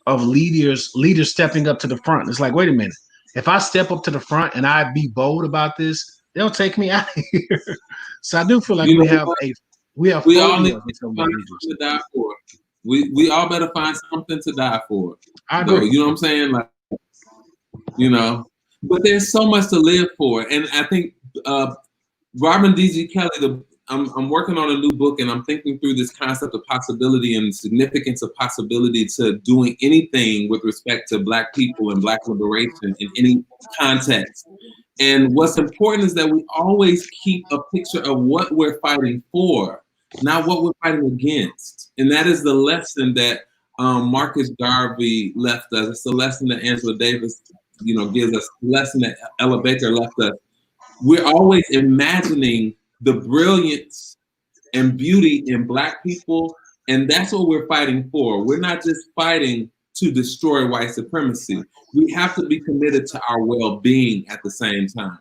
of leaders stepping up to the front. It's like, wait a minute, if I step up to the front and I be bold about this, they'll take me out of here. So I do feel like You know what? we have We all need phobia to with some of the find leaders. something to die for. We all better find something to die for. I Though, agree. you know what I'm saying? Like, but there's so much to live for. And I think Robin D.G. Kelly, I'm working on a new book, and I'm thinking through this concept of possibility and significance of possibility to doing anything with respect to Black people and Black liberation in any context. And what's important is that we always keep a picture of what we're fighting for, not what we're fighting against. And that is the lesson that Marcus Garvey left us. It's the lesson that Angela Davis, gives us. The lesson that Ella Baker left us. We're always imagining the brilliance and beauty in Black people, and that's what we're fighting for. We're not just fighting to destroy white supremacy. We have to be committed to our well-being at the same time.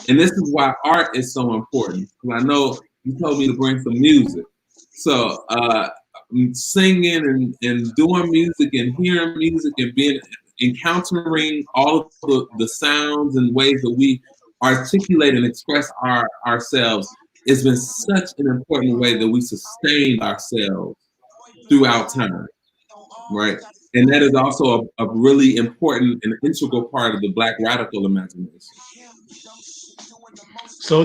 And this is why art is so important. Because I know you told me to bring some music. So singing and doing music and hearing music and encountering all of the sounds and ways that we articulate and express ourselves, it's been such an important way that we sustain ourselves throughout time, right? And that is also a really important and integral part of the Black radical imagination. So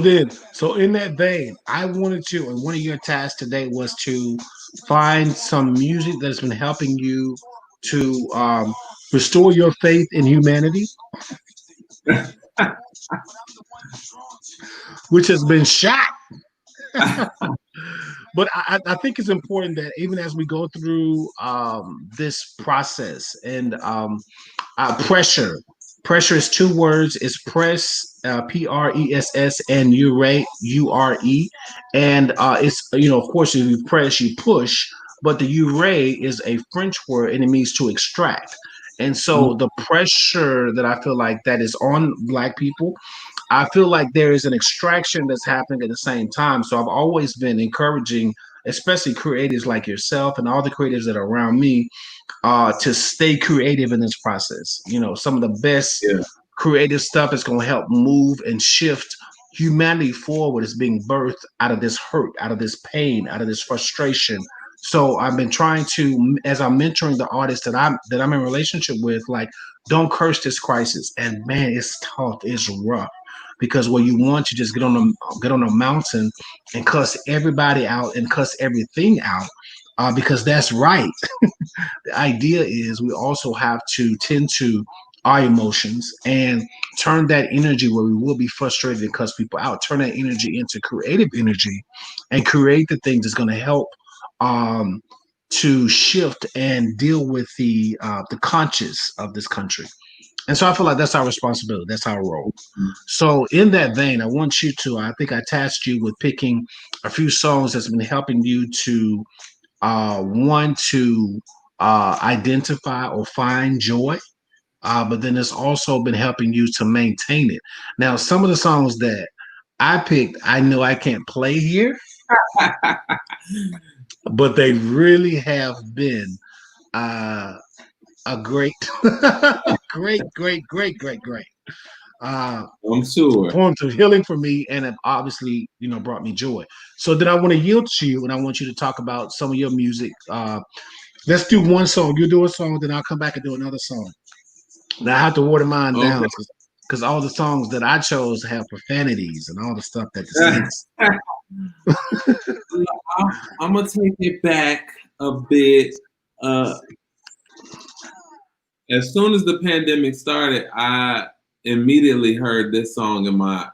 in that vein, I wanted to, and one of your tasks today was to find some music that has been helping you to restore your faith in humanity, which has been shot. But I think it's important that even as we go through this process, and pressure is two words. It's press, Press, and Ure, and it's, of course, if you press, you push. But the Ure is a French word, and it means to extract. And so the pressure that I feel like that is on Black people, I feel like there is an extraction that's happening at the same time. So I've always been encouraging, especially creatives like yourself and all the creatives that are around me, to stay creative in this process. Some of the best Yeah. creative stuff is going to help move and shift humanity forward is being birthed out of this hurt, out of this pain, out of this frustration. So I've been trying to, as I'm mentoring the artists that I'm in relationship with, like, don't curse this crisis. And man, it's tough, it's rough. Because what you want to just get on a mountain and cuss everybody out and cuss everything out, because that's right. The idea is we also have to tend to our emotions and turn that energy where we will be frustrated and cuss people out, turn that energy into creative energy and create the things that's going to help um, to shift and deal with the conscious of this country. And so I feel like that's our responsibility. That's our role. So in that vein, I want you to, I think I tasked you with picking a few songs that's been helping you to one, to identify or find joy, but then it's also been helping you to maintain it. Now, some of the songs that I picked, I know I can't play here, but they really have been uh, a great, great, great, great, great, great I'm sure. form of healing for me, and it obviously, brought me joy. So then I want to yield to you, and I want you to talk about some of your music. Let's do one song. You do a song, then I'll come back and do another song. Now I have to water mine Okay. down because all the songs that I chose have profanities and all the stuff that the saints. I'm gonna take it back a bit. Uh, as soon as the pandemic started, I immediately heard this song in my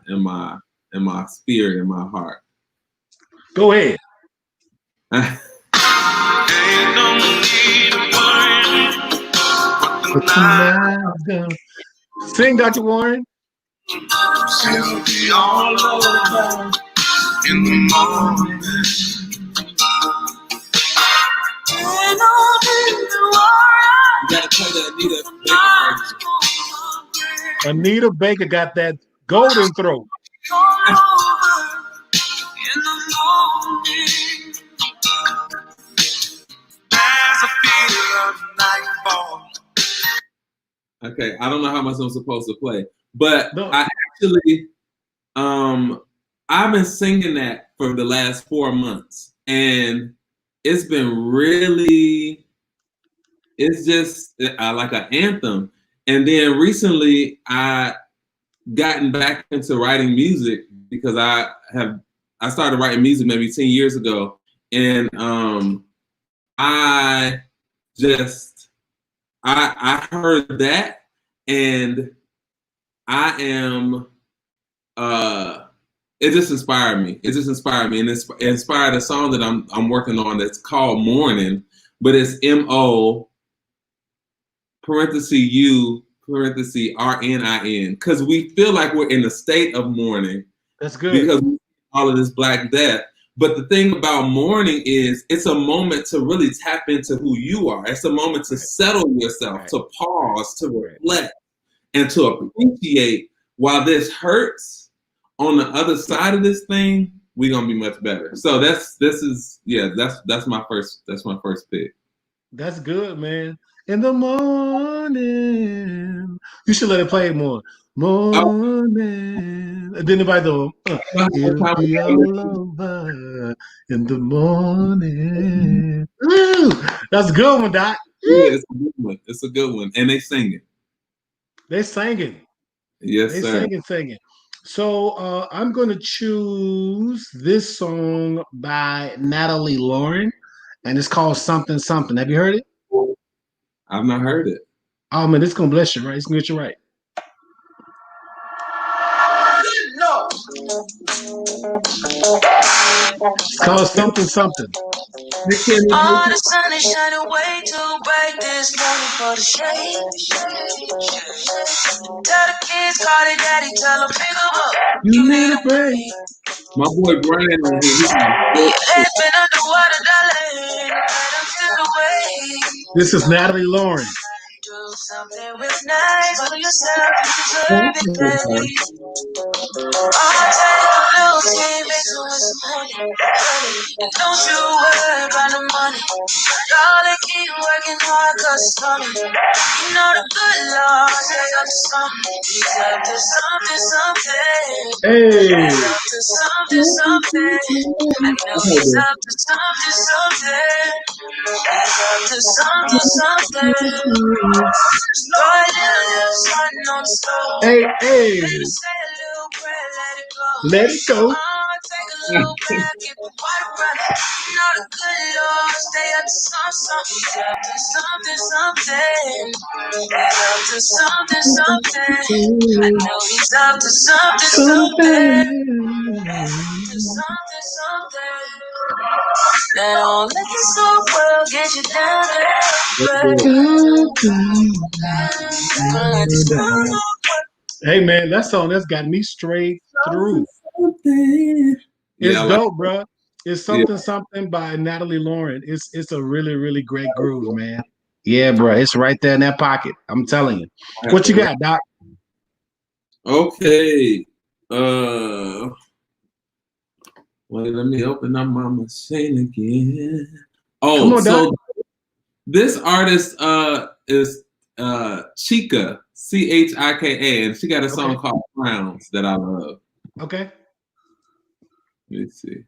spirit, in my heart. Go ahead. But tonight, sing, Dr. Warren. She'll be all over in the morning. You gotta play the Anita Baker version. Anita Baker got that golden throat. Okay, I don't know how much I'm supposed to play, but No. I actually, I've been singing that for the last 4 months, and it's been really, it's just like an anthem. And then recently, I gotten back into writing music because I started writing music maybe 10 years ago, and I just I heard that, and I am it just inspired me. It just inspired me, and it inspired a song that I'm working on that's called Morning, but it's MO parenthesis U parenthesis RNIN, because we feel like we're in a state of mourning. That's good. Because all of this Black death. But the thing about mourning is it's a moment to really tap into who you are. It's a moment to settle yourself, to pause, to reflect, and to appreciate while this hurts. On the other side of this thing, we're gonna be much better. So that's my first pick. That's good, man. In the morning, you should let it play more. Morning, and then everybody go, it'll be all over in the morning. Ooh, that's a good one, Doc. Yeah, it's a good one. It's a good one, and they sing it. They singing. Yes, They sir. singing. So I'm going to choose this song by Natalie Lauren, and it's called Something Something. Have you heard it? I've not heard it. Oh man, it's gonna bless you, right? It's gonna get you right. No. It's called Something Something. Oh, the sun is shining way too bright this morning for the shade. Tell the kids, call their daddy, tell them pick them up. You need a break. My boy Brian on here. Your head's been underwater, darling. Let him feel the way. This is Natalie Lauren. Do something real nice for yourself. You deserve it, baby. I'll take a little tea, mix it with some honey. And don't you worry about the money. Darling, keep working hard, cause it's coming. You know the good Lord says up to something. He's up to something, something. Hey. He's up to something, something. I know he's up to something, something. He's up to something, something. Lord, sun on the stove. Hey, hey. Say a little prayer, let it go. Let it go. Take a little back, get the water running. You know the good Lord stay up to something. He's up to something, something. He's up to something, something. I know he's up to something, something. To something, something. Now let the soul world get you down there. Hey man, that song that's got me straight through. It's dope, bro. It's something something by Natalie Lauren. It's a really really great groove, man. Yeah, bro. It's right there in that pocket. I'm telling you. What you got, Doc? Okay. Wait, let me open up my machine again. Oh, on, so Doc. This artist is Chika, Chika, and she got a song Okay. called Crowns that I love. Okay. Let me see.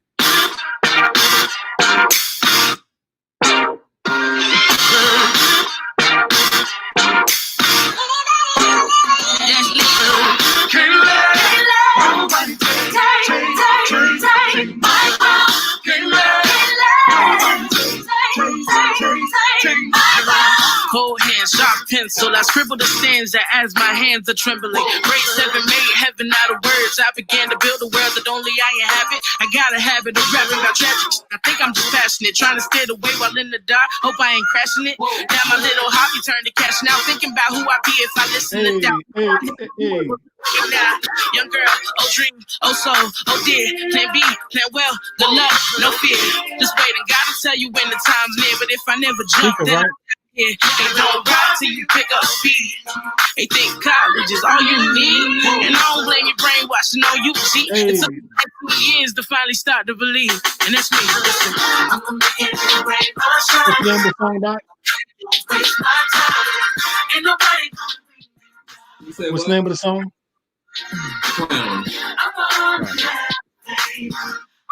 Cold hand, sharp pencil. I scribble the stanza as my hands are trembling. Grade 7 made heaven out of words. I began to build a world that only I inhabit. I got a habit of rapping about tragedy. I think I'm just passionate, trying to steer the way while in the dark. Hope I ain't crashing it. Now my little hobby turned to cash. Now thinking about who I'd be if I listen to doubt. Hey. Now, young girl, oh dream, oh soul, oh dear. Plan B, plan well, good luck, no fear. Just wait and gotta tell you when the time's near. But if I never jump, Speaker, then right? yeah, they don't rock till you pick up speed. They think college is all you need. And I don't blame your brainwashing on you. See, it took me 2 years to finally start to believe. And that's me. Listen. I'm making the brainwash. What's the name of the song, Doc? Waste my time. Ain't nobody. You say What's what? the name of the song? Crown.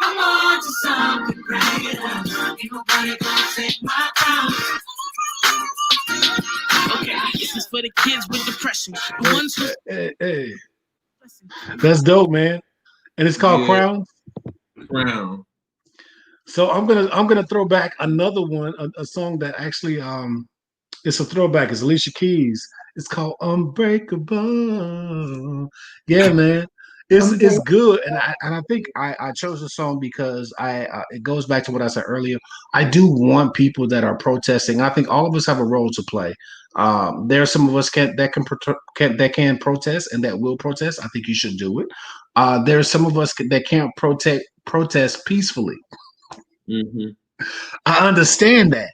I'm on to something greater. Ain't nobody gonna take my crown. Okay, this is for the kids with depression. The ones who Hey. That's dope, man. And it's called Crowns. Crown. So I'm gonna throw back another one, a song that actually it's a throwback. It's Alicia Keys. It's called Unbreakable. Yeah, man. It's good, and I think I chose the song because it goes back to what I said earlier. I do want people that are protesting. I think all of us have a role to play. There are some of us that can protest and that will protest. I think you should do it. There are some of us that can't protest peacefully. Mm-hmm. I understand that.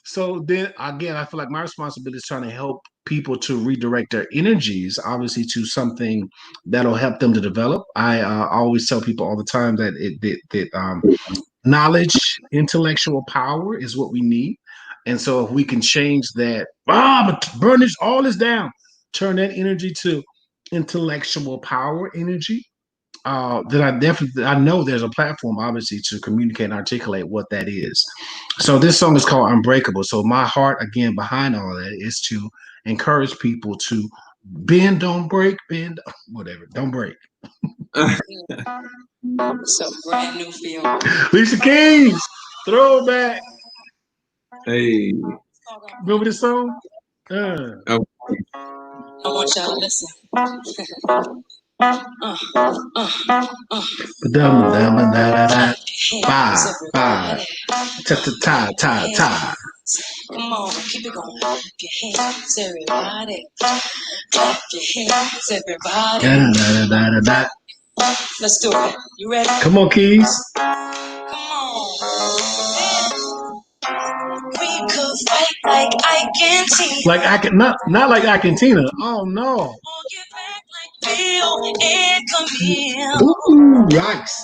So then again, I feel like my responsibility is trying to help people to redirect their energies, obviously, to something that'll help them to develop. I always tell people all the time that knowledge, intellectual power is what we need. And so if we can change that, but burn this all this down, turn that energy to intellectual power energy, then I know there's a platform obviously to communicate and articulate what that is. So this song is called Unbreakable. So my heart again behind all that is to encourage people to bend, don't break, bend, whatever, don't break. So brand new feel. Alicia Keys, throwback. Hey. Remember this song? Oh. I want y'all to listen. Ta. Come on, keep it going. Clap your hands, everybody. Clap your hands, everybody. Let's do it. You ready? Come on, Keys. Come on. We could fight like Ike and Tina. Like I can not like I can Tina. Oh no. Or get back like Bill and Camille. Ooh, yikes.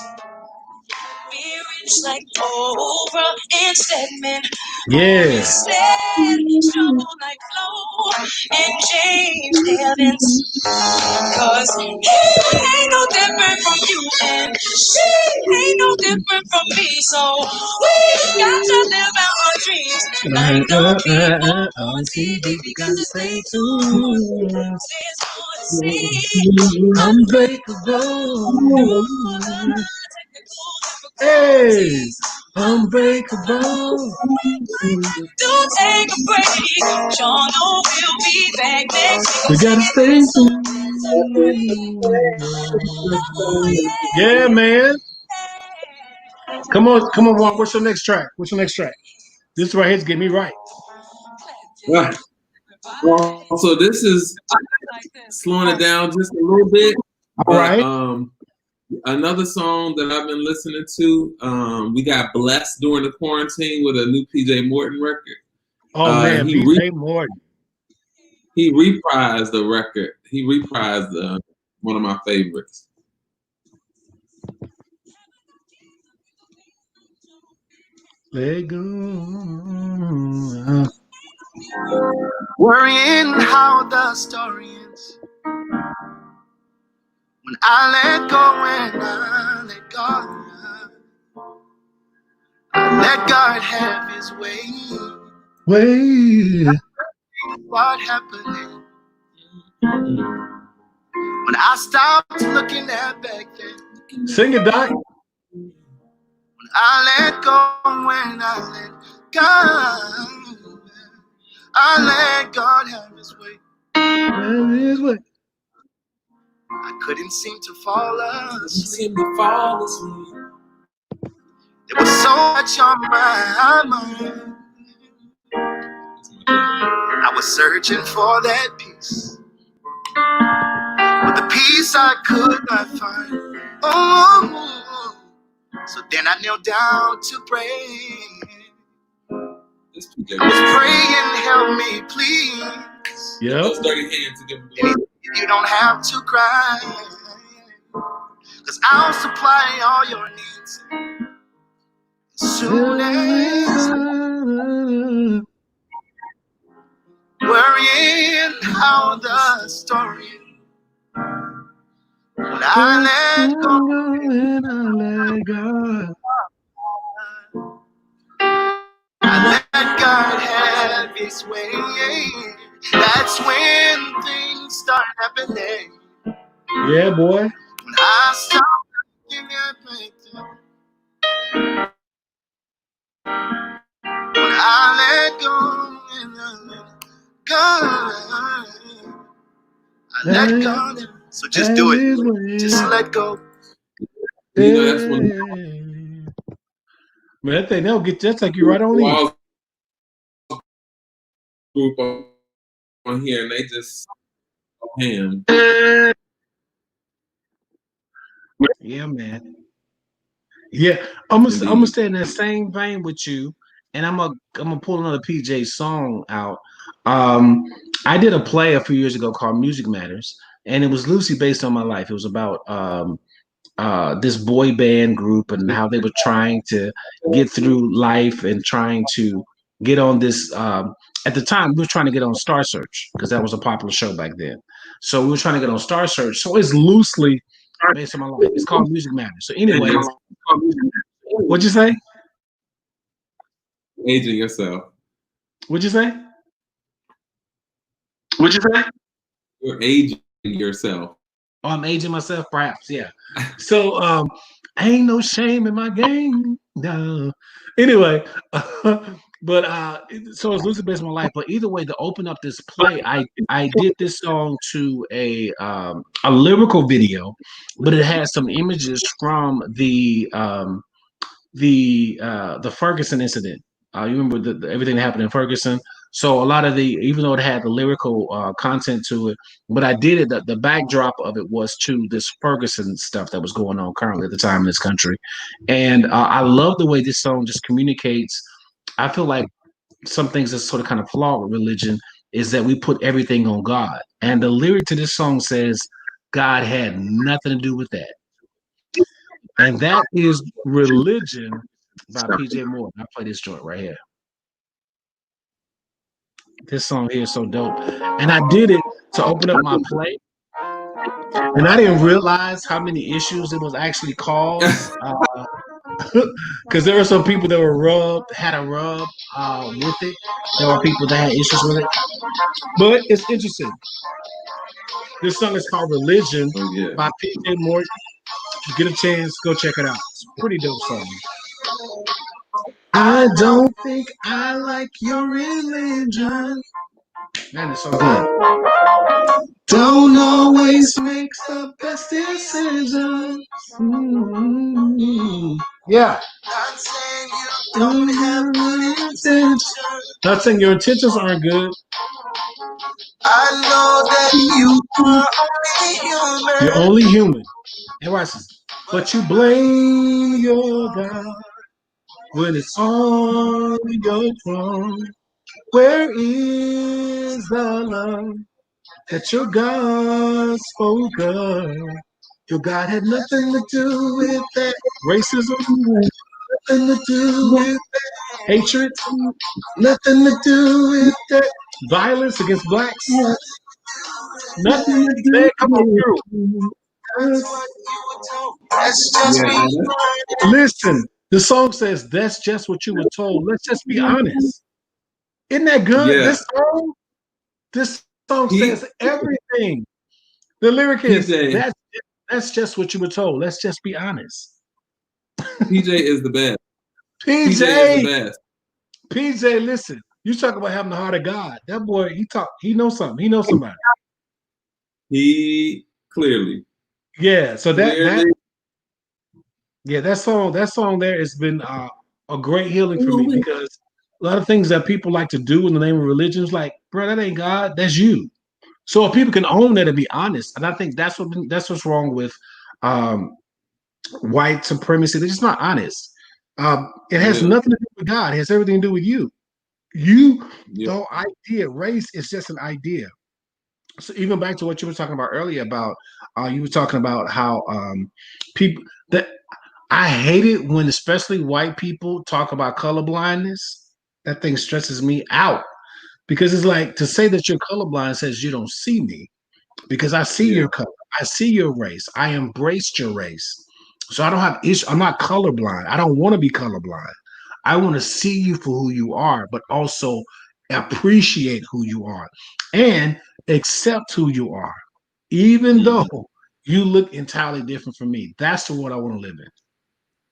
Be rich like Oprah and Stedman. Yeah. Instead, trouble like Flo and James Evans. Cause he ain't no different from you and she ain't no different from me. So we got to live out our dreams. Like the people on TV, we got to stay tuned. There's more to see. Unbreakable. Hey, unbreakable. Do take a break. Y'all know we'll be back next week. We gotta stay tuned. Yeah, man. Come on, Juan. What's your next track? This right here's get me right. Well, so this is slowing it down just a little bit. All right. Another song that I've been listening to, we got blessed during the quarantine with a new PJ Morton record. Oh man, PJ Morton. He reprised the record. He reprised one of my favorites. Let go. Worrying how the story ends. When I let go, when I let God, I let God have His way. What happened when I stopped looking at back then? Sing it, Doc. When I let go, when I let God, I let God have His way. I couldn't seem to fall asleep. There was so much on my mind. I was searching for that peace, but the peace I could not find. Oh, so then I knelt down to pray. I was praying, help me, please. Yep. Those dirty hands together. You don't have to cry, 'cause I'll supply all your needs as soon as worrying how the story ends. When I let go, when I let God. I let God have His way. That's when things start happening. Yeah, boy. When I stop looking at everything. When I let go, and I let God, I let God. So just do it. Just let go. You know, that's one Man, that thing, they'll get just like you right on in. Group on here, and they just him. Yeah, man. Yeah, I'm gonna stay in that same vein with you, and I'm gonna pull another PJ song out. I did a play a few years ago called Music Matters, and it was loosely based on my life. It was about this boy band group and how they were trying to get through life and trying to get on this. At the time, we were trying to get on Star Search because that was a popular show back then. So we were trying to get on Star Search. So it's loosely based on my life. It's called Music Matters. So anyway, what'd you say? Aging yourself. What'd you say? What'd you say? You're aging yourself. Oh, I'm aging myself, perhaps. Yeah. So ain't no shame in my game. No. Anyway, but so it's loosely based on my life. But either way, to open up this play, I did this song to a lyrical video, but it has some images from the Ferguson incident. You remember everything that happened in Ferguson. So a lot of even though it had the lyrical content to it, but I did it. The backdrop of it was to this Ferguson stuff that was going on currently at the time in this country, and I love the way this song just communicates. I feel like some things that's sort of kind of flawed with religion is that we put everything on God, and the lyric to this song says God had nothing to do with that. And that is Religion by PJ Moore. I play this joint right here. This song here is so dope. And I did it to open up my play. And I didn't realize how many issues it was actually caused. Because there were some people that had a rub with it. There were people that had issues with it. But it's interesting. This song is called Religion by PJ Moore. If you get a chance, go check it out. It's a pretty dope song. I don't think I like your religion. Man, it's so good. Don't always make the best decisions. Mm-hmm. Yeah. Not saying you don't have good intentions. Not saying your intentions aren't good. I know that you are only human. You're only human. And watch this. But you blame your God when it's on your throne. Where is the love that your God spoke of? Your God had nothing to do with that. Racism, nothing to do with that. Hatred, nothing to do with that. Violence against blacks, nothing. Nothing to Man, do come on through. with us. That's just Yeah, me. Listen, the song says that's just what you were told. Let's just be honest. Isn't that good? yeah. This song He says everything. The lyric is PJ that's just what you were told. Let's just be honest. PJ is the best. PJ is the PJ, best. PJ, listen. You talk about having the heart of God. That boy, he knows something. He knows somebody. He clearly, Yeah. So clearly. that song there has been a great healing for me because a lot of things that people like to do in the name of religion is like, bro, that ain't God, that's you. So if people can own that and be honest, and I think that's what's wrong with um, white supremacy. They're just not honest. It has Yeah, nothing to do with God. It has everything to do with you. You, yeah, the whole idea, race is just an idea. So even back to what you were talking about earlier about you were talking about how people that I hate it when especially white people talk about color blindness. That thing stresses me out because it's like to say that you're colorblind says you don't see me because I see yeah. your color, I see your race, I embraced your race. So I don't have issue. I'm not colorblind. I don't want to be colorblind. I want to see you for who you are, but also appreciate who you are and accept who you are, even though Mhm. you look entirely different from me. That's the world I want to live in.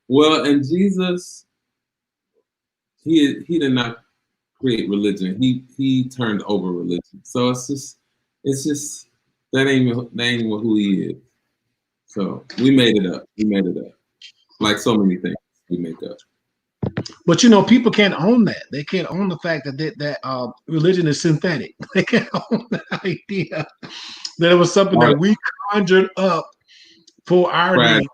Well, and Jesus, he did not create religion. He turned over religion. So it's just that ain't who he is. So we made it up. We made it up. Like so many things we make up. But people can't own that. They can't own the fact that religion is synthetic. They can't own the idea that it was something Right. that we conjured up for our Right. need.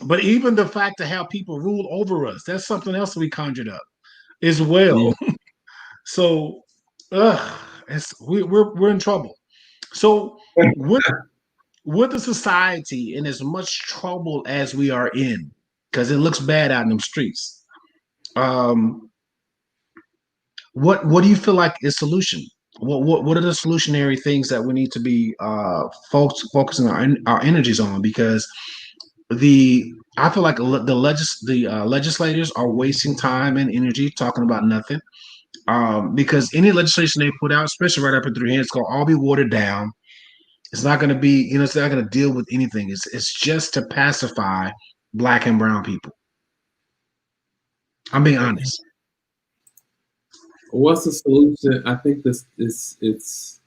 But even the fact to have people rule over us, that's something else we conjured up as Mm. well. So, we're in trouble. So, with the society in as much trouble as we are in, because it looks bad out in them streets. Um, what do you feel like is solution? What are the solutionary things that we need to be focusing our energies on? Because the I feel like the legislators are wasting time and energy talking about nothing. Because any legislation they put out, especially right up in 3 hands, it's gonna all be watered down. It's not gonna be, it's not gonna deal with anything. It's just to pacify black and brown people. I'm being honest. What's the solution? I think this is it's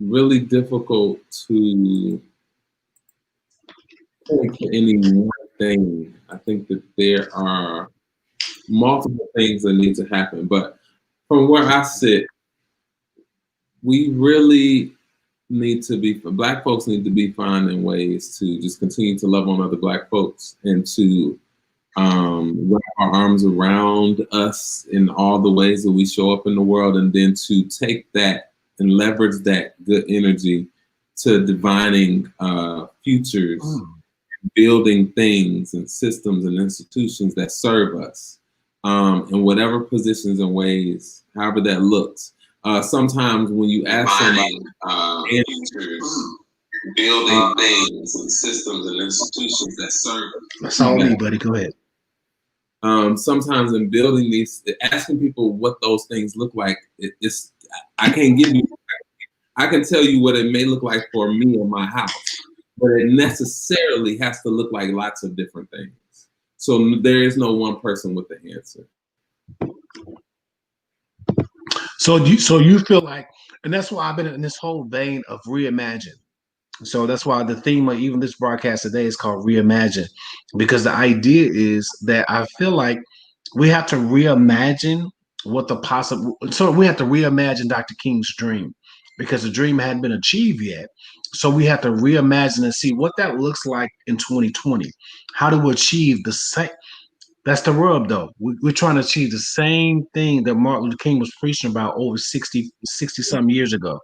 really difficult to point to any one thing. I think that there are multiple things that need to happen. But from where I sit, we really need to be black folks need to be finding ways to just continue to love on other black folks and to wrap our arms around us in all the ways that we show up in the world, and then to take that and leverage that good energy to divining futures, building things and systems and institutions that serve us in whatever positions and ways, however that looks. Sometimes when you ask somebody, futures, building things and systems and institutions that serve us. That's all me, buddy. Go ahead. Sometimes in building these, asking people what those things look like, it's I can't give you. I can tell you what it may look like for me in my house, but it necessarily has to look like lots of different things. So there is no one person with the answer. So you feel like, and that's why I've been in this whole vein of reimagine. So that's why the theme of even this broadcast today is called Reimagine, because the idea is that I feel like we have to reimagine what the possible. So we have to reimagine Dr. King's dream because the dream hadn't been achieved yet. So we have to reimagine and see what that looks like in 2020. How to achieve the same. That's the rub, though. We're trying to achieve the same thing that Martin Luther King was preaching about over 60 some years ago.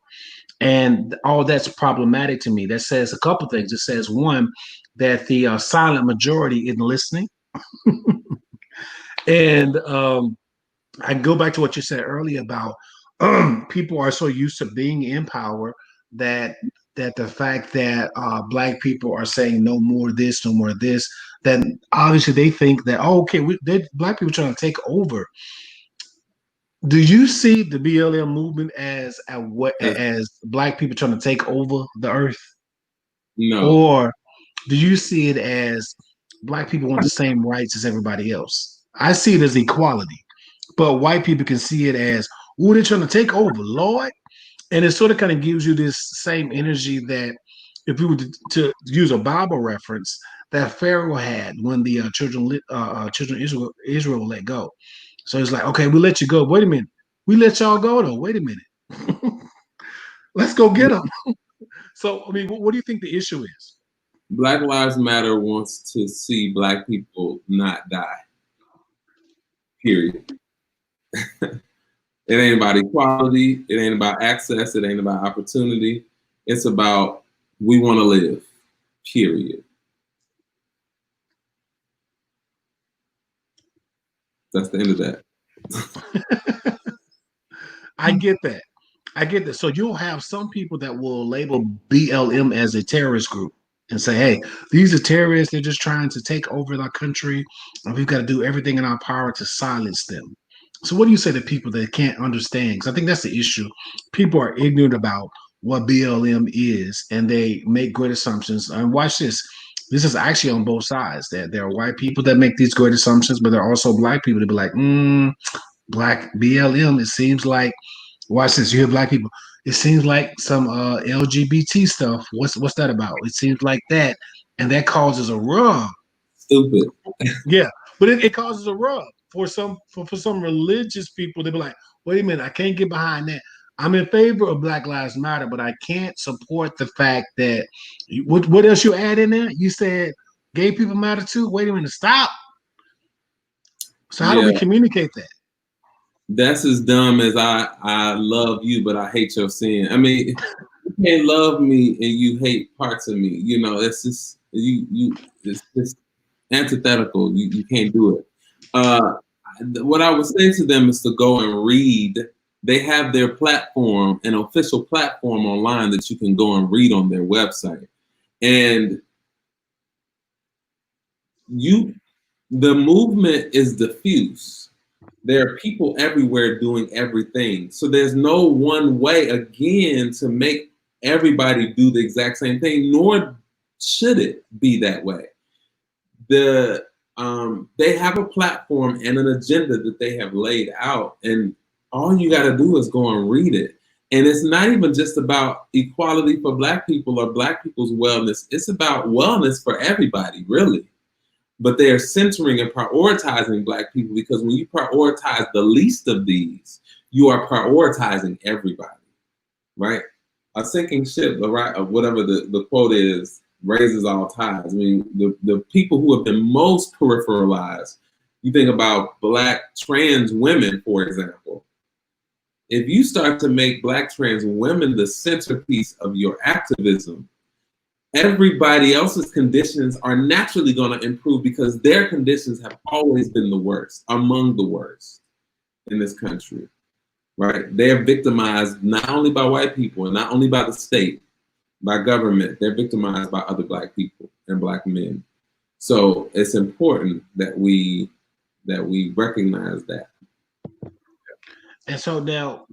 And all that's problematic to me. That says a couple things. It says, one, that the silent majority isn't listening. And I go back to what you said earlier about people are so used to being in power that the fact that black people are saying no more this, no more this, then obviously they think that, oh, okay, black people trying to take over. Do you see the BLM movement as As, as black people trying to take over the earth, no, or do you see it as black people want the same rights as everybody else? I see it as equality, but white people can see it as, oh, they're trying to take over, Lord. And it sort of kind of gives you this same energy that if we were to use a Bible reference that Pharaoh had when the children of Israel were let go. So it's like, okay, we let you go. Wait a minute, we let y'all go though. Wait a minute, let's go get them. So I mean, what do you think the issue is? Black Lives Matter wants to see black people not die. Period. It ain't about equality. It ain't about access. It ain't about opportunity. It's about we want to live. Period. That's the end of that. I get that. I get that. So you'll have some people that will label BLM as a terrorist group and say, hey, these are terrorists. They're just trying to take over our country. And we've got to do everything in our power to silence them. So what do you say to people that can't understand? Because I think that's the issue. People are ignorant about what BLM is, and they make great assumptions. And watch this. This is actually on both sides. There are white people that make these great assumptions, but there are also black people to be like, black BLM, it seems like, watch this, you hear black people, it seems like some LGBT stuff. What's that about? It seems like that, and that causes a rub. Stupid. Yeah, but it causes a rub for some religious people. They be like, wait a minute, I can't get behind that. I'm in favor of Black Lives Matter, but I can't support the fact that what else you add in there? You said gay people matter too. Wait a minute, stop. So how do Yeah, we communicate that? that's as dumb as I love you, but I hate your sin. I mean, you can't love me and you hate parts of me. You know, it's just it's just antithetical. You can't do it. Uh, what I would say to them is to go and read. They have their platform, an official platform online that you can go and read on their website. And the movement is diffuse. There are people everywhere doing everything. So there's no one way, again, to make everybody do the exact same thing, nor should it be that way. They have a platform and an agenda that they have laid out, and all you got to do is go and read it. And it's not even just about equality for black people or black people's wellness. It's about wellness for everybody, really. But they are centering and prioritizing black people, because when you prioritize the least of these, you are prioritizing everybody, right? A sinking ship, right, of whatever the quote is, raises all tides. I mean, the people who have been most peripheralized, you think about black trans women, for example. If you start to make black trans women the centerpiece of your activism, everybody else's conditions are naturally going to improve, because their conditions have always been the worst, among the worst in this country, right? They're victimized not only by white people and not only by the state, by government, they're victimized by other black people and black men. So it's important that we recognize that. And so now,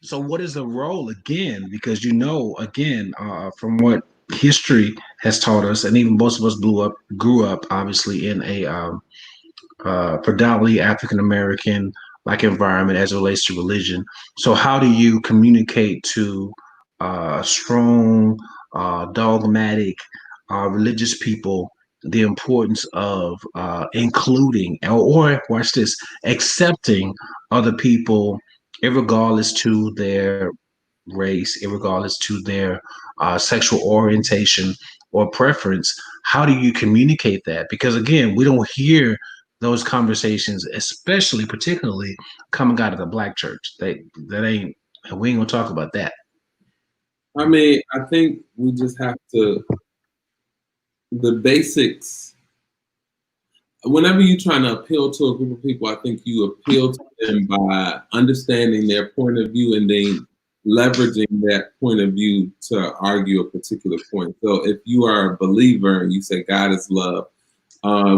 so what is the role again? Because you know, again, from what history has taught us, and even most of us grew up, obviously in a predominantly African American like environment as it relates to religion. So how do you communicate to strong, dogmatic, religious people the importance of including or watch this, accepting other people, regardless to their race, regardless to their sexual orientation or preference? How do you communicate that? Because again, we don't hear those conversations, especially particularly coming out of the black church. That ain't, we ain't gonna talk about that. I mean, I think we just have to, the basics whenever you're trying to appeal to a group of people, I think you appeal to them by understanding their point of view and then leveraging that point of view to argue a particular point. So if you are a believer and you say God is love,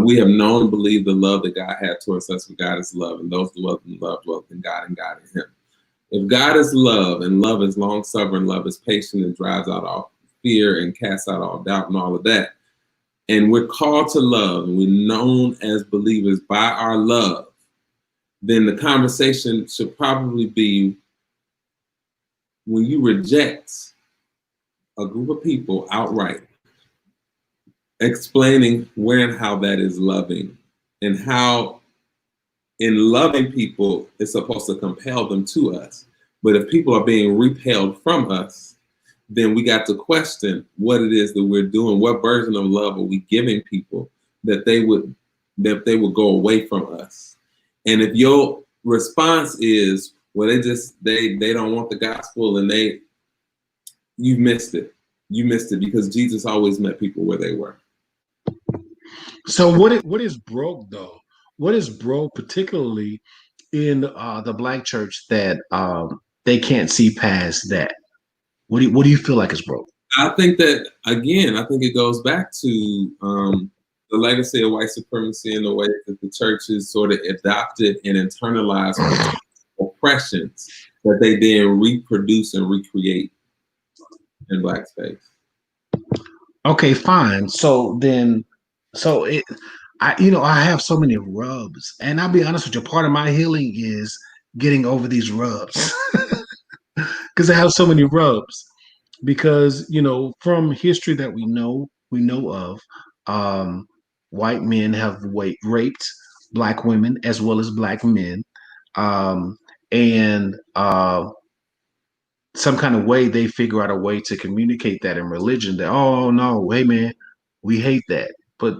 we have known and believed the love that God had towards us, for God is love, and those who love in love dwell in God and God in Him. If God is love, and love is long suffering, love is patient and drives out all fear and casts out all doubt and all of that, and we're called to love, and we're known as believers by our love, then the conversation should probably be when you reject a group of people outright, explaining where and how that is loving, and how in loving people it's supposed to compel them to us. But if people are being repelled from us, then we got to question what it is that we're doing. What version of love are we giving people that they would go away from us? And if your response is, well, they don't want the gospel, and you missed it. You missed it, because Jesus always met people where they were. So what is broke though? What is broke, particularly in the Black church, that they can't see past that? What do you feel like is broke? I think that, again, I think it goes back to the legacy of white supremacy and the way that the churches sort of adopted and internalized oppressions that they then reproduce and recreate in Black space. Okay, fine. I have so many rubs, and I'll be honest with you. Part of my healing is getting over these rubs because I have so many rubs. Because from history that we know of, white men have raped Black women as well as Black men, and some kind of way they figure out a way to communicate that in religion, that, oh no, hey man, we hate that, but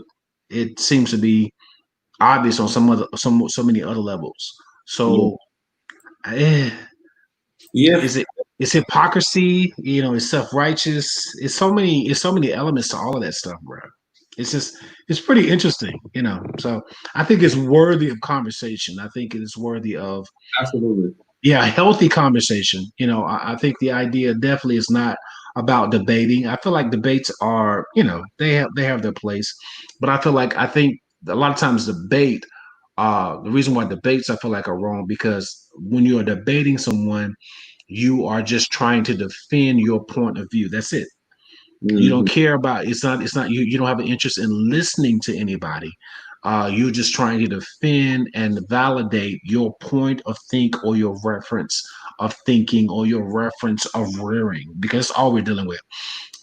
it seems to be obvious on so many other levels. So Yeah. it's hypocrisy, it's self-righteous, it's so many elements to all of that stuff, bro. It's pretty interesting. So I think it's worthy of conversation. I think it is worthy of, Absolutely. yeah, a healthy conversation. I think the idea definitely is not about debating. I feel like debates are, they have their place, but I think a lot of times debate, the reason why debates I feel like are wrong, because when you are debating someone, you are just trying to defend your point of view. That's it. You don't care about, it's not you don't have an interest in listening to anybody. You're just trying to defend and validate your point of think, or your reference of thinking, or your reference of rearing, because that's all we're dealing with.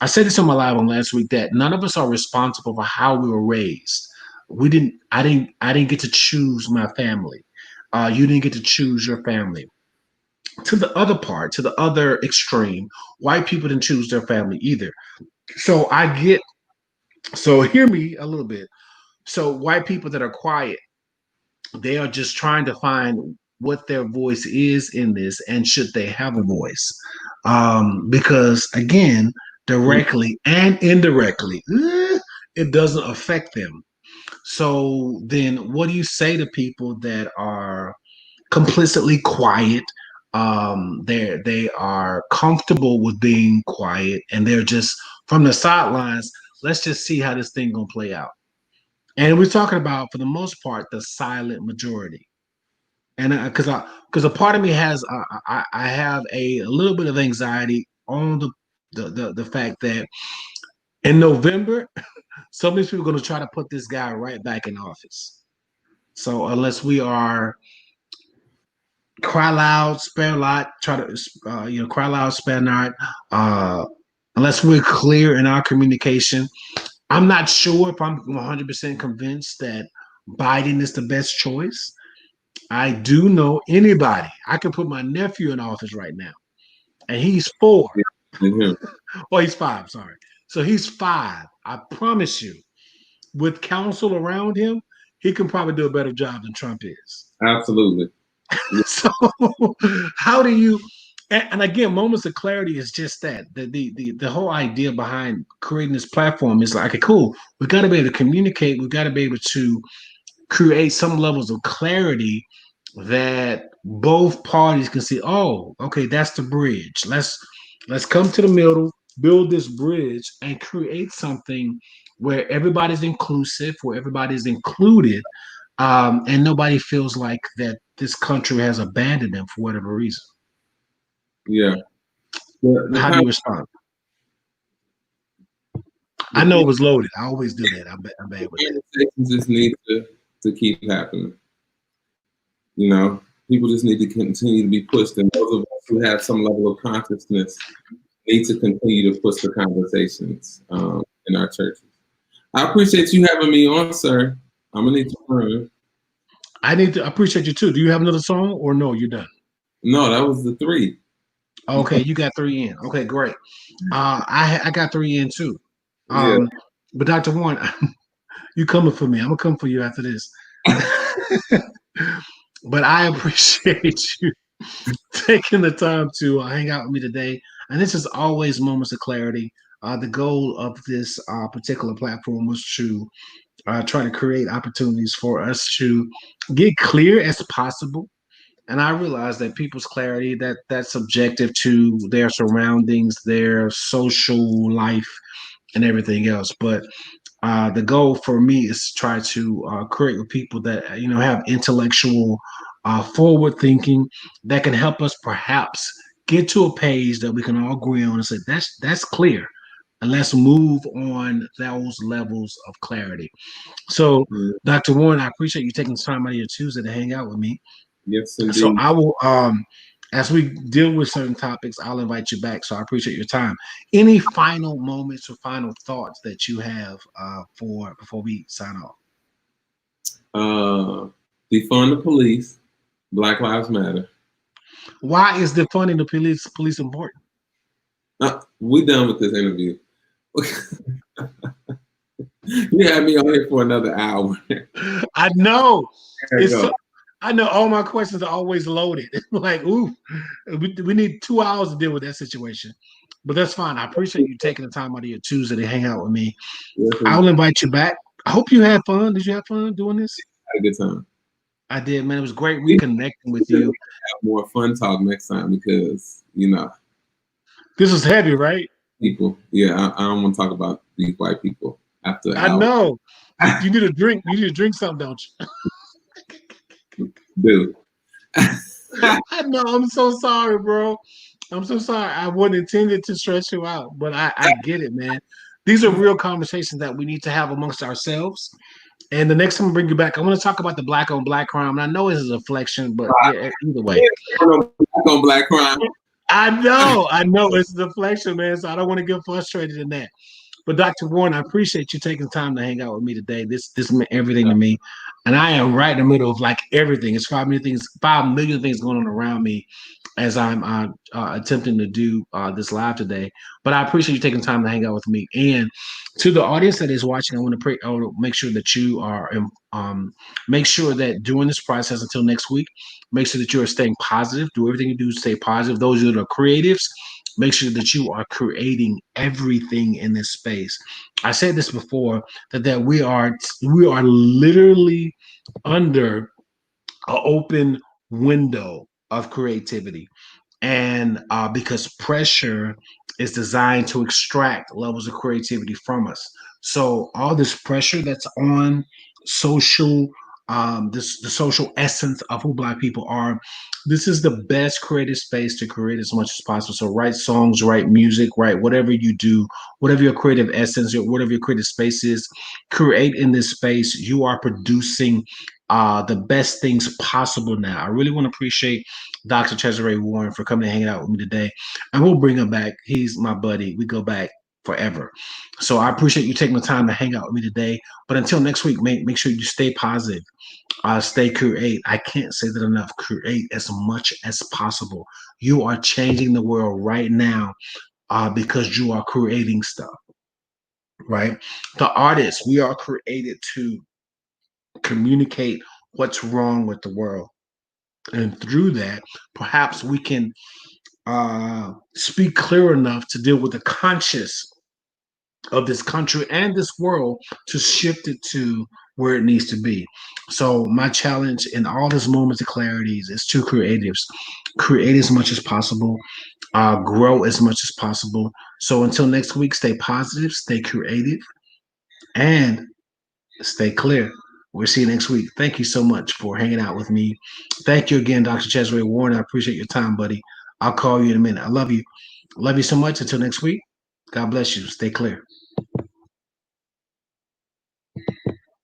I said this on my live on last week, that none of us are responsible for how we were raised. I didn't get to choose my family. You didn't get to choose your family. To the other extreme, white people didn't choose their family either. So hear me a little bit. So white people that are quiet, they are just trying to find what their voice is in this, and should they have a voice. Because again, directly and indirectly, it doesn't affect them. So then what do you say to people that are complicitly quiet? They are comfortable with being quiet, and they're just from the sidelines. Let's just see how this thing gonna play out. And we're talking about, for the most part, the silent majority. And because a part of me has, I have a little bit of anxiety on the fact that in November, some of these people are going to try to put this guy right back in office. So unless we are cry loud, spare a lot, try to cry loud, spare not. Unless we're clear in our communication, I'm not sure if I'm 100% convinced that Biden is the best choice. I do know anybody. I can put my nephew in office right now, and he's 4. Well, he's 5. Sorry. So he's 5. I promise you, with counsel around him, he can probably do a better job than Trump is. Absolutely. So how do you? And again, moments of clarity is just that. The whole idea behind creating this platform is like, okay, cool. We got to be able to communicate. We got to be able to create some levels of clarity that both parties can see, oh, okay, that's the bridge. Let's come to the middle, build this bridge, and create something where everybody's inclusive, where everybody's included, and nobody feels like that this country has abandoned them for whatever reason. Yeah. The How do you respond? I know it was loaded. I always do that. I'm bad with that. conversations just need to keep happening. You know, people just need to continue to be pushed, and those of us who have some level of consciousness need to continue to push the conversations in our churches. I appreciate you having me on, sir. I'm gonna need to run. I appreciate you too. Do you have another song or no? You're done. No, that was the 3. Okay, you got 3 in. Okay, great. I got 3 in too. Yeah. But Dr. Warren, you coming for me? I'm gonna come for you after this. But I appreciate you taking the time to hang out with me today. And this is always moments of clarity. The goal of this particular platform was to try to create opportunities for us to get clear as possible. And I realize that people's clarity that's subjective to their surroundings, their social life, and everything else. But the goal for me is to try to create with people that have intellectual, forward thinking that can help us perhaps get to a page that we can all agree on and say that's clear, and let's move on those levels of clarity. So, Dr. Warren, I appreciate you taking time out of your Tuesday to hang out with me. Yes, So indeed. I will, as we deal with certain topics, I'll invite you back. So I appreciate your time. Any final moments or final thoughts that you have for before we sign off? Defund the police. Black Lives Matter. Why is defunding the police important? We done with this interview. You had me on here for another hour. I know. There you It's go. so, I know all my questions are always loaded. Like, ooh, we need 2 hours to deal with that situation. But that's fine. I appreciate you taking the time out of your Tuesday to hang out with me. Yes, I'll invite you back. I hope you had fun. Did you have fun doing this? had a good time. I did, man. It was great We reconnecting with should you. have more fun talk next time because This was heavy, right? people. Yeah, I don't want to talk about these white people after an I hour. know. You need a drink. You need to drink something, don't you? Dude. I know. I'm so sorry, bro. I'm so sorry. I wasn't intended to stress you out, but I get it, man. These are real conversations that we need to have amongst ourselves. And the next time I bring you back, I want to talk about the black on black crime. And I know it's a reflection, but yeah, either way. Black on black crime. I know it's a deflection, man. So I don't want to get frustrated in that. But Dr. Warren, I appreciate you taking time to hang out with me today. This meant everything to me, and I am right in the middle of like everything. It's 5 million things going on around me as I'm attempting to do this live today. But I appreciate you taking time to hang out with me. And to the audience that is watching, I want to make sure that you are make sure that during this process until next week, make sure that you are staying positive. Do everything you do to stay positive. Those that are creatives, make sure that you are creating everything in this space. I said this before that we are literally under an open window of creativity, and because pressure is designed to extract levels of creativity from us. So all this pressure that's on social, the social essence of who Black people are, this is the best creative space to create as much as possible. So write songs, write music, write whatever you do, whatever your creative essence or whatever your creative space is, create in this space. You are producing the best things possible now. I really want to appreciate Dr. Chezare Warren for coming and hanging out with me today. And we'll bring him back. He's my buddy. We go back forever. So I appreciate you taking the time to hang out with me today. But until next week, make sure you stay positive. Stay create. I can't say that enough. Create as much as possible. You are changing the world right now because you are creating stuff, right? The artists, we are created to communicate what's wrong with the world. And through that, perhaps we can speak clear enough to deal with the conscious of this country and this world to shift it to where it needs to be. So my challenge in all these moments of clarities is to creatives, create as much as possible, grow as much as possible. So until next week, stay positive, stay creative, and stay clear. We'll see you next week. Thank you so much for hanging out with me. Thank you again, Dr. Chezare Warren. I appreciate your time, buddy. I'll call you in a minute. I love you. Love you so much. Until next week, God bless you. Stay clear.